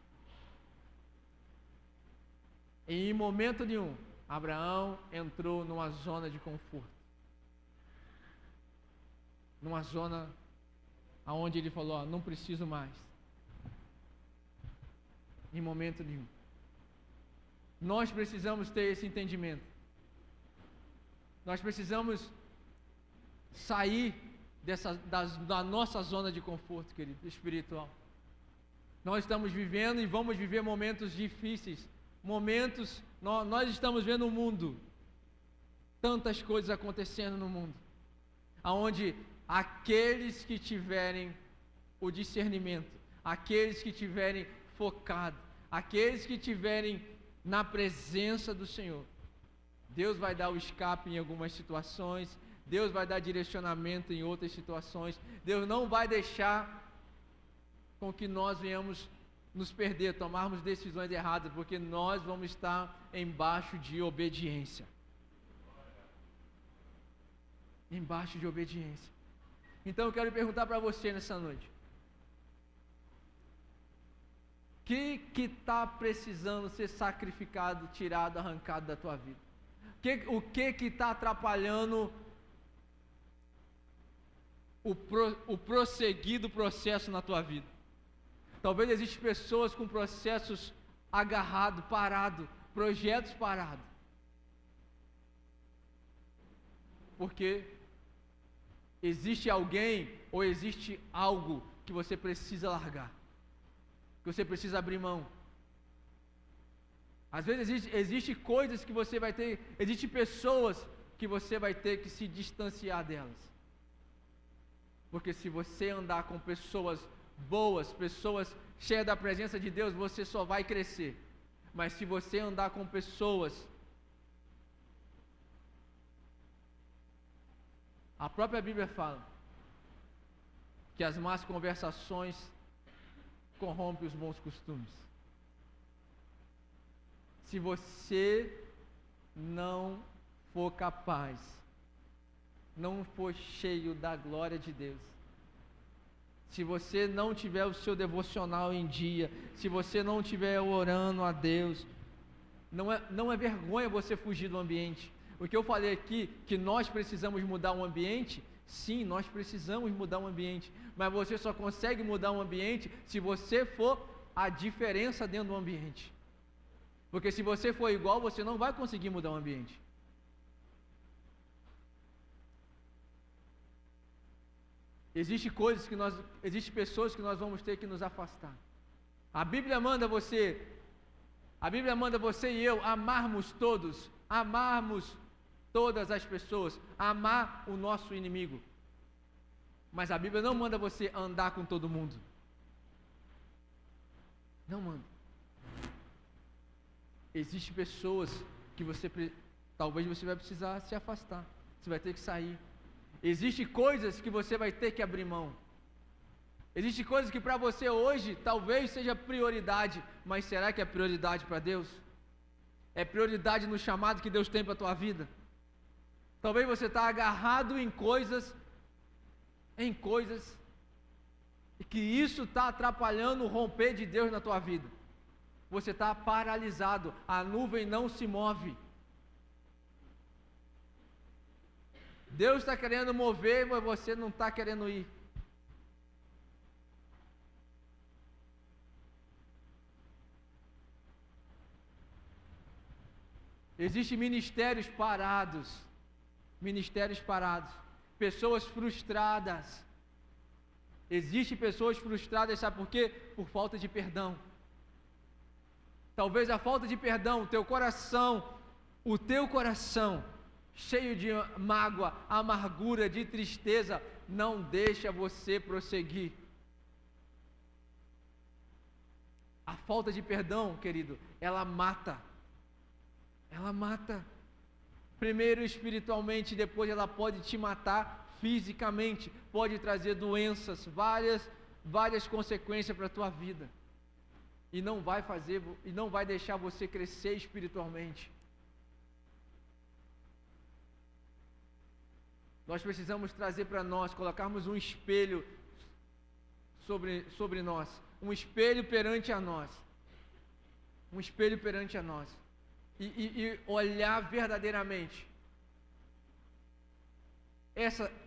E em momento nenhum, Abraão entrou numa zona de conforto, numa zona aonde ele falou: não preciso mais. Em momento nenhum. Nós precisamos ter esse entendimento. Nós precisamos sair da nossa zona de conforto, querido, espiritual. Nós estamos vivendo e vamos viver momentos difíceis, nós estamos vendo o mundo, tantas coisas acontecendo no mundo, aonde aqueles que tiverem o discernimento, aqueles que tiverem focado, aqueles que tiverem na presença do Senhor, Deus vai dar o escape em algumas situações, Deus vai dar direcionamento em outras situações, Deus não vai deixar com que nós venhamos nos perder, tomarmos decisões erradas, porque nós vamos estar embaixo de obediência. Embaixo de obediência. Então eu quero perguntar para você nessa noite: o que está precisando ser sacrificado, tirado, arrancado da tua vida? O que está atrapalhando o prosseguir do processo na tua vida? Talvez existam pessoas com processos agarrados, parados, projetos parados, porque existe alguém ou existe algo que você precisa largar, que você precisa abrir mão. Às vezes existe coisas que você vai ter, existem pessoas que você vai ter que se distanciar delas. Porque se você andar com pessoas boas, pessoas cheias da presença de Deus, você só vai crescer. Mas se você andar com pessoas, a própria Bíblia fala que as más conversações corrompem os bons costumes. Se você não for capaz, não for cheio da glória de Deus, se você não tiver o seu devocional em dia, se você não estiver orando a Deus, não é vergonha você fugir do ambiente. O que eu falei aqui, que nós precisamos mudar o ambiente, sim, nós precisamos mudar o ambiente, mas você só consegue mudar o ambiente se você for a diferença dentro do ambiente. Porque se você for igual, você não vai conseguir mudar o ambiente. Existem pessoas que nós vamos ter que nos afastar. A Bíblia manda você e eu amarmos todas as pessoas, amar o nosso inimigo. Mas a Bíblia não manda você andar com todo mundo. Não manda. Existem pessoas que talvez você vai precisar se afastar. Você vai ter que sair. Existem coisas que você vai ter que abrir mão. Existem coisas que para você hoje talvez seja prioridade, mas será que é prioridade para Deus? É prioridade no chamado que Deus tem para a tua vida? Talvez você está agarrado em coisas, e que isso está atrapalhando o romper de Deus na tua vida. Você está paralisado, a nuvem não se move. Deus está querendo mover, mas você não está querendo ir. Existem ministérios parados, pessoas frustradas. Existem pessoas frustradas, sabe por quê? Por falta de perdão. Talvez a falta de perdão, o teu coração, cheio de mágoa, amargura, de tristeza, não deixa você prosseguir. A falta de perdão, querido, ela mata. Primeiro espiritualmente, depois ela pode te matar fisicamente, pode trazer doenças, várias consequências para a tua vida. E não vai deixar você crescer espiritualmente. Nós precisamos trazer para nós, colocarmos um espelho sobre nós, um espelho perante a nós, e olhar verdadeiramente.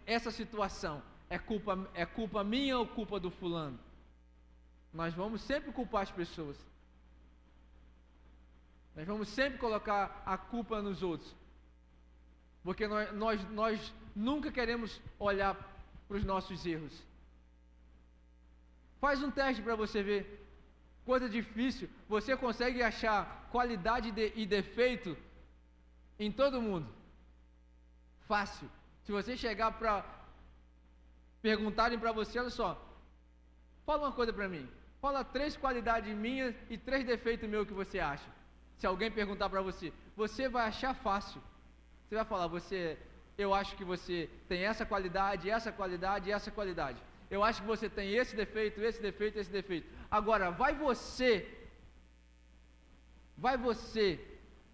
Essa situação é culpa minha ou culpa do fulano? Nós vamos sempre culpar as pessoas. Nós vamos sempre colocar a culpa nos outros. Porque nós nunca queremos olhar para os nossos erros. Faz um teste para você ver. Coisa difícil. Você consegue achar qualidade e defeito em todo mundo. Fácil. Se você chegar para perguntarem para você, olha só, fala uma coisa para mim. Fala 3 qualidades minhas e 3 defeitos meus que você acha. Se alguém perguntar para você, você vai achar fácil. Você vai falar, eu acho que você tem essa qualidade, essa qualidade e essa qualidade. Eu acho que você tem esse defeito, esse defeito, esse defeito. Agora, vai você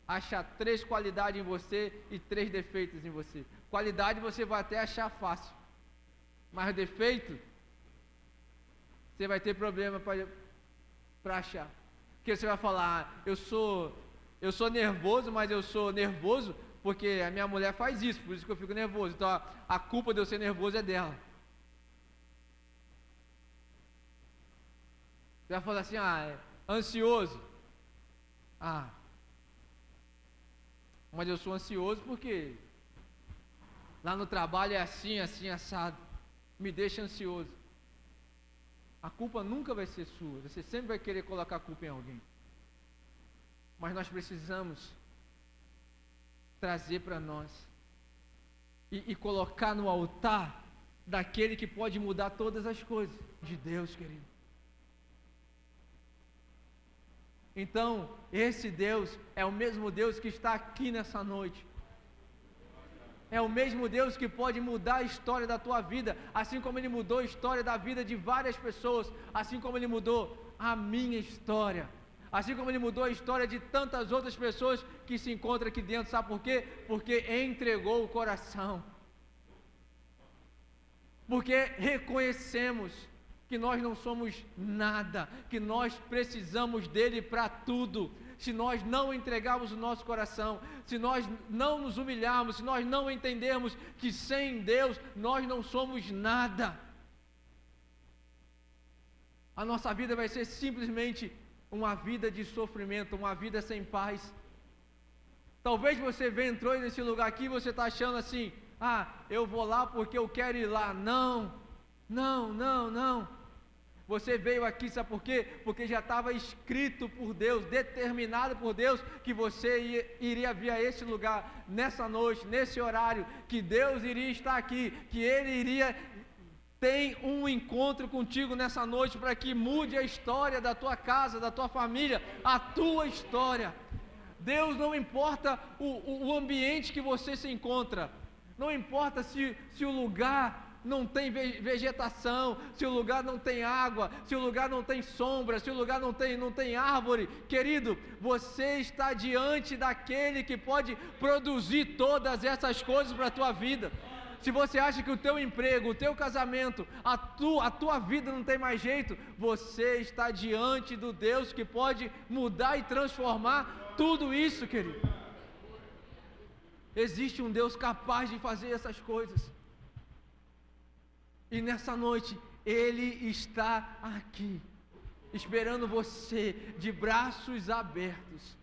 achar 3 qualidades em você e 3 defeitos em você. Qualidade você vai até achar fácil. Mas defeito, você vai ter problema para achar. Porque você vai falar, eu sou nervoso, mas eu sou nervoso porque a minha mulher faz isso, por isso que eu fico nervoso. Então a culpa de eu ser nervoso é dela. Você vai falar assim, é ansioso. Mas eu sou ansioso porque lá no trabalho é assim, assim, assado. Me deixa ansioso. A culpa nunca vai ser sua. Você sempre vai querer colocar a culpa em alguém. Mas nós precisamos trazer para nós e colocar no altar daquele que pode mudar todas as coisas, de Deus, querido. Então, esse Deus é o mesmo Deus que está aqui nessa noite. É o mesmo Deus que pode mudar a história da tua vida, assim como Ele mudou a história da vida de várias pessoas, assim como Ele mudou a minha história, assim como Ele mudou a história de tantas outras pessoas que se encontram aqui dentro. Sabe por quê? Porque entregou o coração, porque reconhecemos que nós não somos nada, que nós precisamos dEle para tudo. Se nós não entregarmos o nosso coração, se nós não nos humilharmos, se nós não entendermos que sem Deus nós não somos nada, a nossa vida vai ser simplesmente uma vida de sofrimento, uma vida sem paz. Talvez você entrou nesse lugar aqui e você está achando assim, eu vou lá porque eu quero ir lá. Não. Você veio aqui, sabe por quê? Porque já estava escrito por Deus, determinado por Deus, que você iria vir a esse lugar, nessa noite, nesse horário, que Deus iria estar aqui, que Ele iria ter um encontro contigo nessa noite, para que mude a história da tua casa, da tua família, a tua história. Deus não importa o ambiente que você se encontra, não importa se o lugar não tem vegetação, se o lugar não tem água, se o lugar não tem sombra, se o lugar não tem árvore. Querido, você está diante daquele que pode produzir todas essas coisas para a tua vida. Se você acha que o teu emprego, o teu casamento, a tua vida não tem mais jeito, você está diante do Deus que pode mudar e transformar tudo isso, querido. Existe um Deus capaz de fazer essas coisas. E nessa noite, Ele está aqui, esperando você, de braços abertos.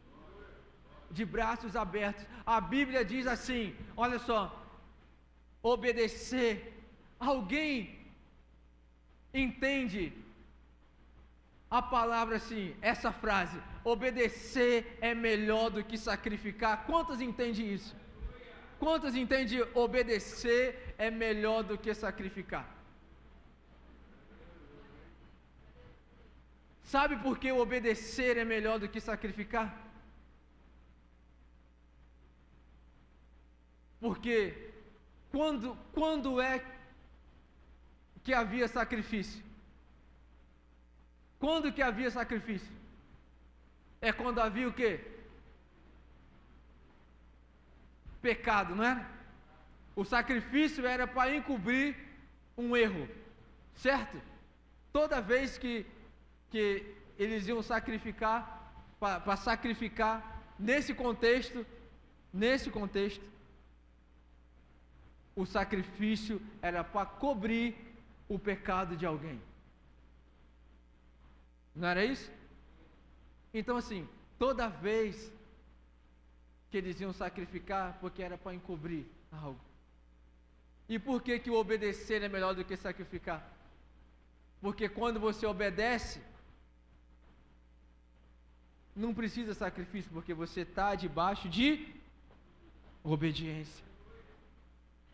De braços abertos. A Bíblia diz assim, olha só, obedecer. Alguém entende a palavra assim, essa frase, obedecer é melhor do que sacrificar? Quantos entendem isso? Quantos entendem obedecer é melhor do que sacrificar? Sabe por que obedecer é melhor do que sacrificar? Porque quando é que havia sacrifício? Quando que havia sacrifício? É quando havia o quê? Pecado, não era? O sacrifício era para encobrir um erro, certo? Toda vez que eles iam sacrificar, para sacrificar, nesse contexto, o sacrifício era para cobrir o pecado de alguém. Não era isso? Então assim, toda vez que eles iam sacrificar, porque era para encobrir algo. E por que o obedecer é melhor do que sacrificar? Porque quando você obedece, não precisa sacrifício, porque você está debaixo de obediência.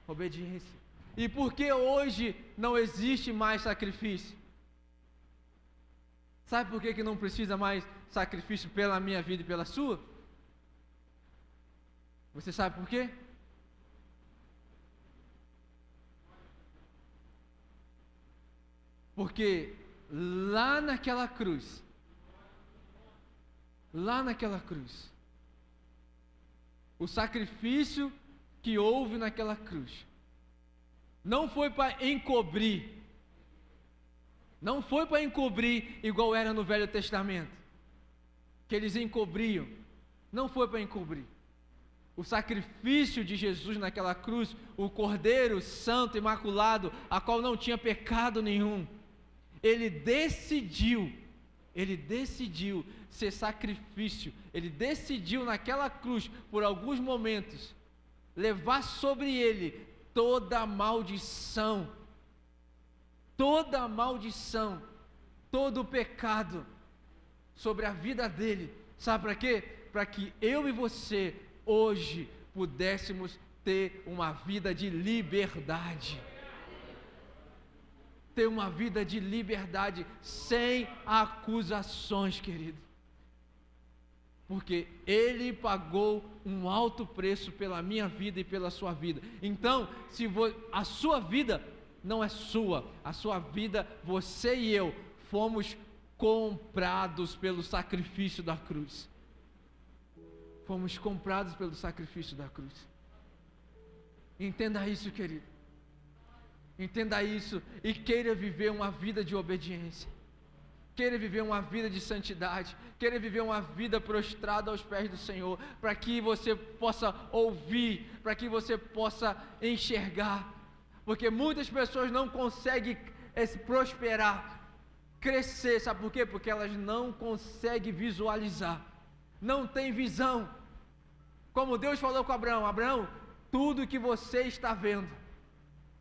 Obediência. E por que hoje não existe mais sacrifício? Sabe por que não precisa mais sacrifício pela minha vida e pela sua? Você sabe por quê? Porque lá naquela cruz, o sacrifício que houve naquela cruz, Não foi para encobrir. Não foi para encobrir igual era no Velho Testamento, que eles encobriam. Não foi para encobrir. O sacrifício de Jesus naquela cruz, o Cordeiro Santo, Imaculado, a qual não tinha pecado nenhum, ele decidiu ser sacrifício, ele decidiu naquela cruz, por alguns momentos, levar sobre ele toda a maldição, todo o pecado sobre a vida dele. Sabe para quê? Para que eu e você hoje pudéssemos ter uma vida de liberdade. Ter uma vida de liberdade sem acusações, querido. Porque ele pagou um alto preço pela minha vida e pela sua vida. Então, a sua vida não é sua, a sua vida, você e eu fomos comprados pelo sacrifício da cruz. Fomos comprados pelo sacrifício da cruz. Entenda isso, querido. Entenda isso e queira viver uma vida de obediência. Queira viver uma vida de santidade. Queira viver uma vida prostrada aos pés do Senhor, para que você possa ouvir, para que você possa enxergar. Porque muitas pessoas não conseguem prosperar, crescer, sabe por quê? Porque elas não conseguem visualizar, não tem visão. Como Deus falou com Abraão: Abraão, tudo que você está vendo,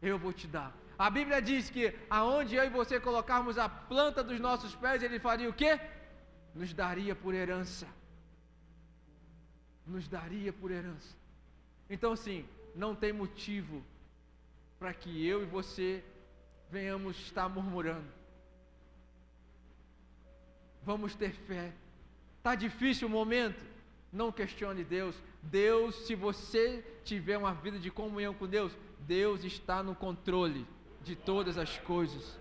eu vou te dar. A Bíblia diz que aonde eu e você colocarmos a planta dos nossos pés, Ele faria o quê? Nos daria por herança. Nos daria por herança. Então sim, não tem motivo para que eu e você venhamos estar murmurando. Vamos ter fé. Está difícil o momento? Não questione Deus. Deus, se você tiver uma vida de comunhão com Deus, Deus está no controle de todas as coisas.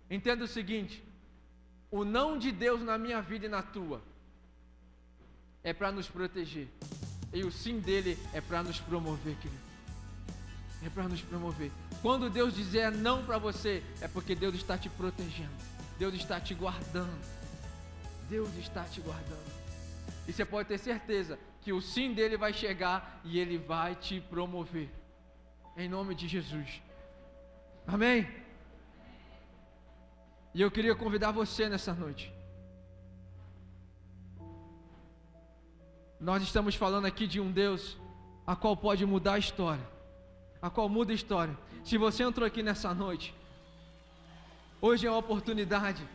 Entenda o seguinte: o não de Deus na minha vida e na tua é para nos proteger, e o sim dele é para nos promover, querido. É para nos promover. Quando Deus dizer não para você, é porque Deus está te protegendo, Deus está te guardando, Deus está te guardando. E você pode ter certeza que o sim dele vai chegar e ele vai te promover, em nome de Jesus. Amém? E eu queria convidar você nessa noite. Nós estamos falando aqui de um Deus a qual pode mudar a história, a qual muda a história. Se você entrou aqui nessa noite, hoje é a oportunidade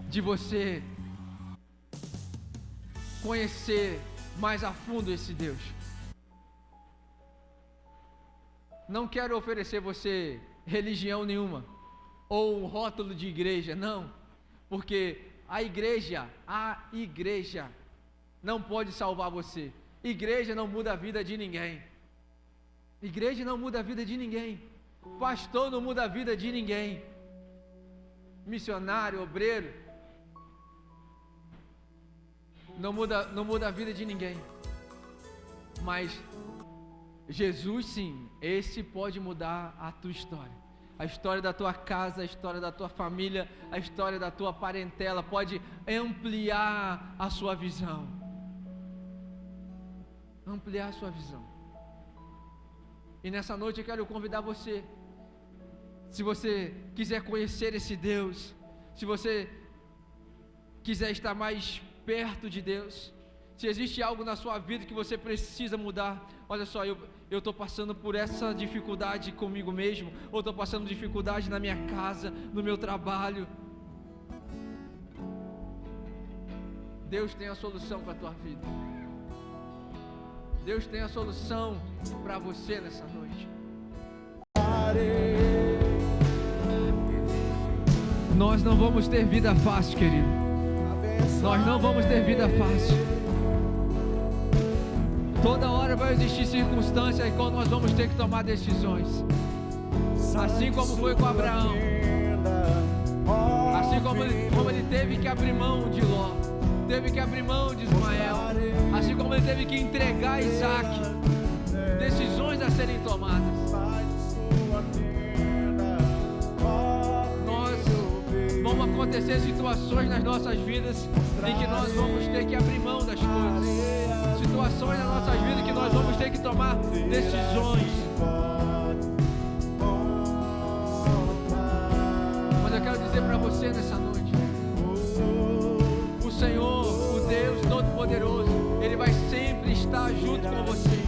de você conhecer mais a fundo esse Deus. Não quero oferecer você religião nenhuma, ou um rótulo de igreja, não, porque a igreja não pode salvar você. Igreja não muda a vida de ninguém. Igreja não muda a vida de ninguém. Pastor não muda a vida de ninguém. Missionário, obreiro, não muda a vida de ninguém. Mas Jesus sim, esse pode mudar a tua história, a história da tua casa, a história da tua família, a história da tua parentela, pode ampliar a sua visão, ampliar a sua visão. E nessa noite eu quero convidar você, se você quiser conhecer esse Deus, se você quiser estar mais perto de Deus, se existe algo na sua vida que você precisa mudar, olha só, eu estou passando por essa dificuldade comigo mesmo, ou estou passando dificuldade na minha casa, no meu trabalho. Deus tem a solução para a tua vida. Deus tem a solução para você nessa noite. Nós não vamos ter vida fácil, querido. Nós não vamos ter vida fácil. Toda hora vai existir circunstâncias em qual nós vamos ter que tomar decisões. Assim como foi com Abraão. Assim como ele teve que abrir mão de Ló, teve que abrir mão de Ismael, assim como ele teve que entregar Isaac. Decisões a serem tomadas. acontecer situações nas nossas vidas em que nós vamos ter que abrir mão das coisas. Situações nas nossas vidas que nós vamos ter que tomar decisões. Mas eu quero dizer para você nessa noite, o Senhor, o Deus Todo-Poderoso, Ele vai sempre estar junto com você.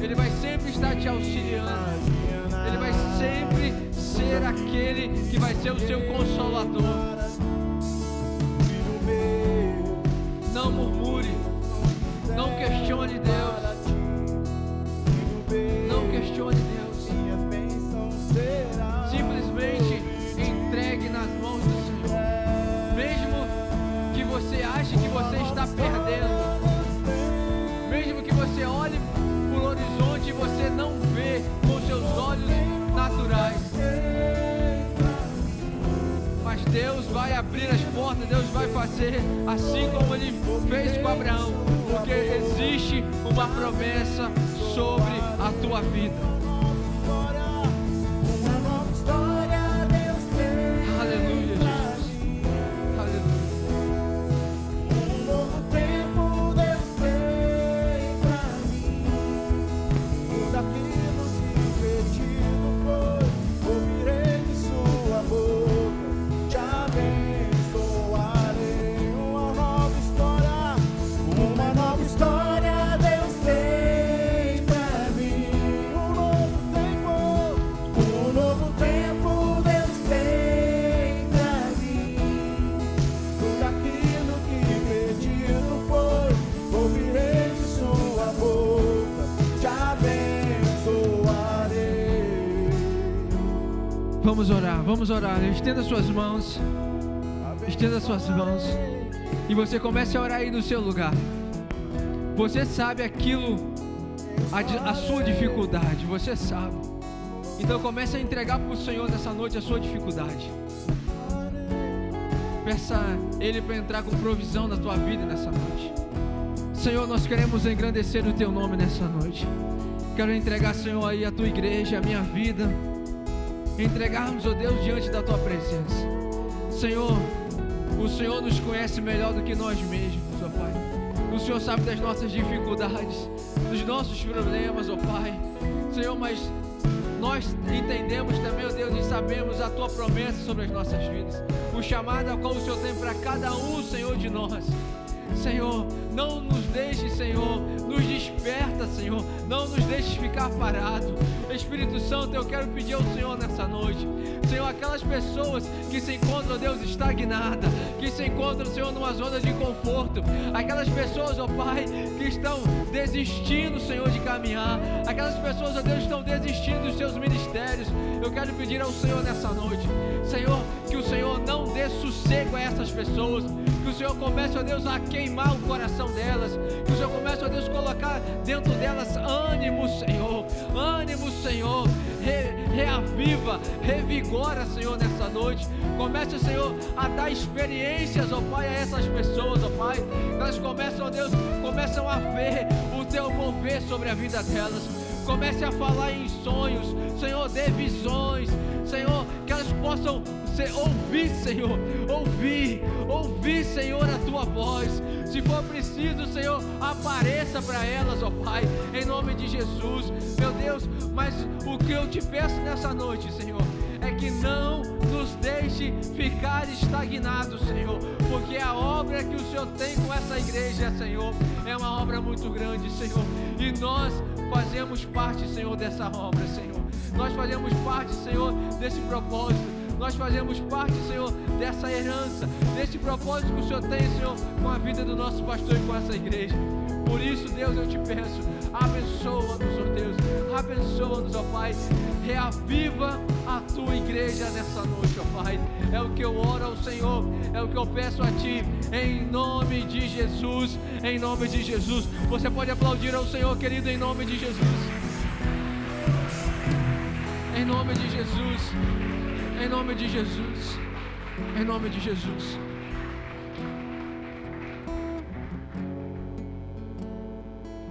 Ele vai sempre estar te auxiliando. Ele vai sempre ser aquele que vai ser o seu consolador. Não murmure, não questione Deus, não questione Deus. Simplesmente entregue nas mãos do Senhor. Mesmo que você ache que você está perdendo, mesmo que você olhe para o horizonte e você não vê com seus olhos naturais, mas Deus vai abrir as portas, Deus vai fazer assim como Ele fez com Abraão, porque existe uma promessa sobre a tua vida. Aleluia, Jesus. Aleluia. Um novo tempo Deus tem pra mim. Tudo aquilo que perdido foi, ouvirei de sua boca. Te abençoarei. Uma nova história Deus tem pra mim. Um novo tempo Deus tem pra mim. Tudo aquilo que perdido foi, ouvirei de sua boca. Te abençoarei. Vamos orar. Estenda suas mãos. Estenda suas mãos. E você comece a orar aí no seu lugar. Você sabe aquilo, a sua dificuldade, você sabe. Então comece a entregar para o Senhor nessa noite a sua dificuldade. Peça a Ele para entrar com provisão na tua vida nessa noite. Senhor, nós queremos engrandecer o Teu nome nessa noite. Quero entregar, Senhor, aí a Tua igreja, a minha vida. Entregarmos, ó Deus, diante da Tua presença. Senhor, o Senhor nos conhece melhor do que nós mesmos, ó Pai. O Senhor sabe das nossas dificuldades, dos nossos problemas, ó Pai. Senhor, mas nós entendemos também, ó Deus, e sabemos a Tua promessa sobre as nossas vidas. O chamado ao qual o Senhor tem para cada um, Senhor, de nós. Senhor, não nos deixe, Senhor, nos desperta, Senhor, não nos deixe ficar parado. Espírito Santo, eu quero pedir ao Senhor nessa noite, Senhor, aquelas pessoas que se encontram, Deus, estagnadas, que se encontram, Senhor, numa zona de conforto, aquelas pessoas, ó Pai, que estão desistindo, Senhor, de caminhar, aquelas pessoas, ó Deus, que estão desistindo dos seus ministérios, eu quero pedir ao Senhor nessa noite, Senhor, que o Senhor não dê sossego a essas pessoas, que o Senhor comece, ó Deus, a queimar o coração delas, que o Senhor comece, ó Deus, a colocar dentro delas ânimo, Senhor, reaviva, revigora, Senhor, nessa noite. Comece, Senhor, a dar experiências, ó Pai, a essas pessoas, ó Pai, que elas começam, ó Deus, começam a ver o Teu mover sobre a vida delas. Comece a falar em sonhos, Senhor, dê visões, Senhor, que elas possam ouvir, Senhor, ouvir, Senhor, a Tua voz. Se for preciso, Senhor, apareça para elas, ó Pai, em nome de Jesus, meu Deus. Mas o que eu te peço nessa noite, Senhor, é que não nos deixe ficar estagnados, Senhor, porque a obra que o Senhor tem com essa igreja, Senhor, é uma obra muito grande, Senhor, e nós fazemos parte, Senhor, dessa obra, Senhor. Nós fazemos parte, Senhor, desse propósito. Nós fazemos parte, Senhor, dessa herança, desse propósito que o Senhor tem, Senhor, com a vida do nosso pastor e com essa igreja. Por isso, Deus, eu te peço, abençoa-nos, ó Deus, abençoa-nos, ó Pai, reaviva a Tua igreja nessa noite, ó Pai. É o que eu oro ao Senhor, é o que eu peço a Ti, em nome de Jesus, em nome de Jesus. Você pode aplaudir ao Senhor, querido, em nome de Jesus. Em nome de Jesus. Em nome de Jesus, em nome de Jesus.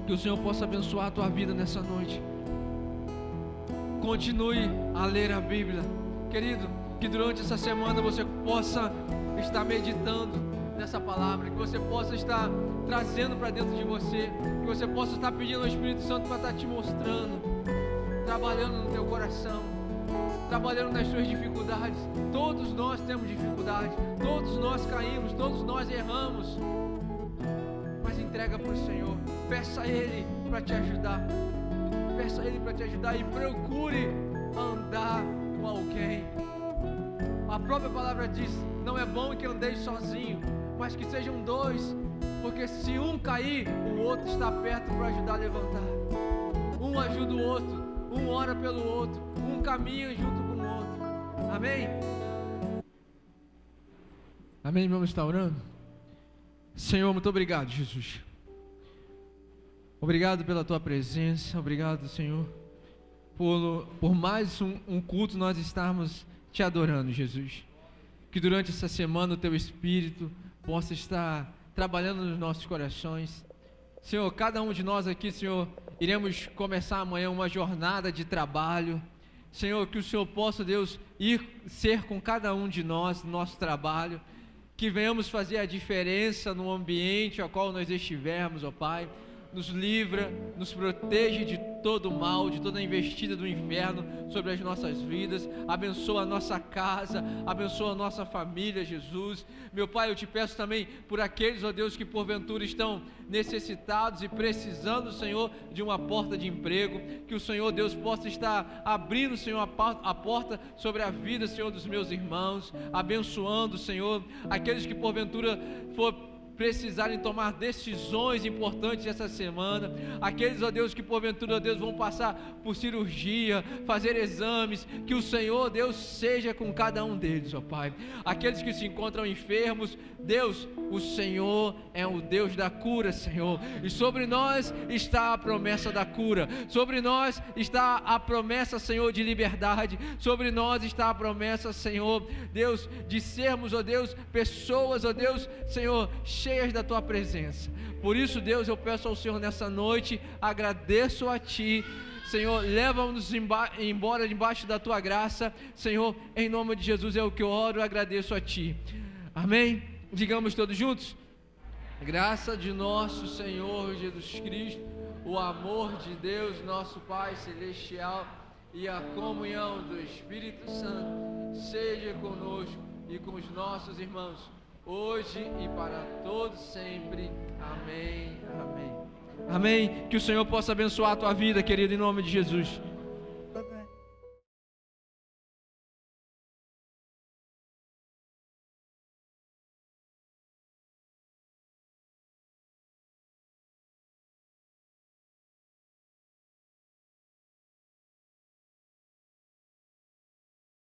Que o Senhor possa abençoar a tua vida nessa noite. Continue a ler a Bíblia. Querido, Que durante essa semana você possa estar meditando nessa palavra, que você possa estar trazendo para dentro de você, que você possa estar pedindo ao Espírito Santo para estar te mostrando, trabalhando no teu coração, trabalhando nas suas dificuldades. Todos nós temos dificuldades, todos nós caímos, todos nós erramos, mas entrega para o Senhor, peça a Ele para te ajudar, peça a Ele para te ajudar e procure andar com alguém. A própria palavra diz: não é bom que andeis sozinho, mas que sejam dois, porque se um cair, o outro está perto para ajudar a levantar. Um ajuda o outro, um ora pelo outro, um caminha junto com o outro. Amém? Amém? Vamos estar orando? Senhor, muito obrigado, Jesus. Obrigado pela Tua presença. Obrigado, Senhor, por mais um culto nós estarmos Te adorando, Jesus. Que durante essa semana o Teu Espírito possa estar trabalhando nos nossos corações. Senhor, cada um de nós aqui, Senhor, iremos começar amanhã uma jornada de trabalho. Senhor, que o Senhor possa, Deus, ser com cada um de nós no nosso trabalho, que venhamos fazer a diferença no ambiente ao qual nós estivermos, ó Pai. Nos livra, nos protege de todo o mal, de toda a investida do inferno sobre as nossas vidas. Abençoa a nossa casa, abençoa a nossa família, Jesus. Meu Pai, eu te peço também por aqueles, ó Deus, que porventura estão necessitados e precisando, Senhor, de uma porta de emprego. Que o Senhor, Deus, possa estar abrindo, Senhor, a porta sobre a vida, Senhor, dos meus irmãos. Abençoando, Senhor, aqueles que porventura precisarem tomar decisões importantes essa semana, aqueles, ó Deus, que porventura, ó Deus, vão passar por cirurgia, fazer exames, que o Senhor, Deus, seja com cada um deles, ó Pai. Aqueles que se encontram enfermos, Deus, o Senhor é o Deus da cura, Senhor, e sobre nós está a promessa da cura, sobre nós está a promessa, Senhor, de liberdade, sobre nós está a promessa, Senhor, Deus, de sermos, ó Deus, pessoas, ó Deus, Senhor, cheias da Tua presença. Por isso, Deus, eu peço ao Senhor nessa noite, agradeço a Ti, Senhor, leva-nos embora debaixo da Tua graça, Senhor, em nome de Jesus é o que eu oro e agradeço a Ti. Amém? Digamos todos juntos: graça de nosso Senhor Jesus Cristo, o amor de Deus, nosso Pai Celestial, e a comunhão do Espírito Santo seja conosco e com os nossos irmãos, hoje e para todos sempre. Amém, amém. Amém. Que o Senhor possa abençoar a tua vida, querido, em nome de Jesus.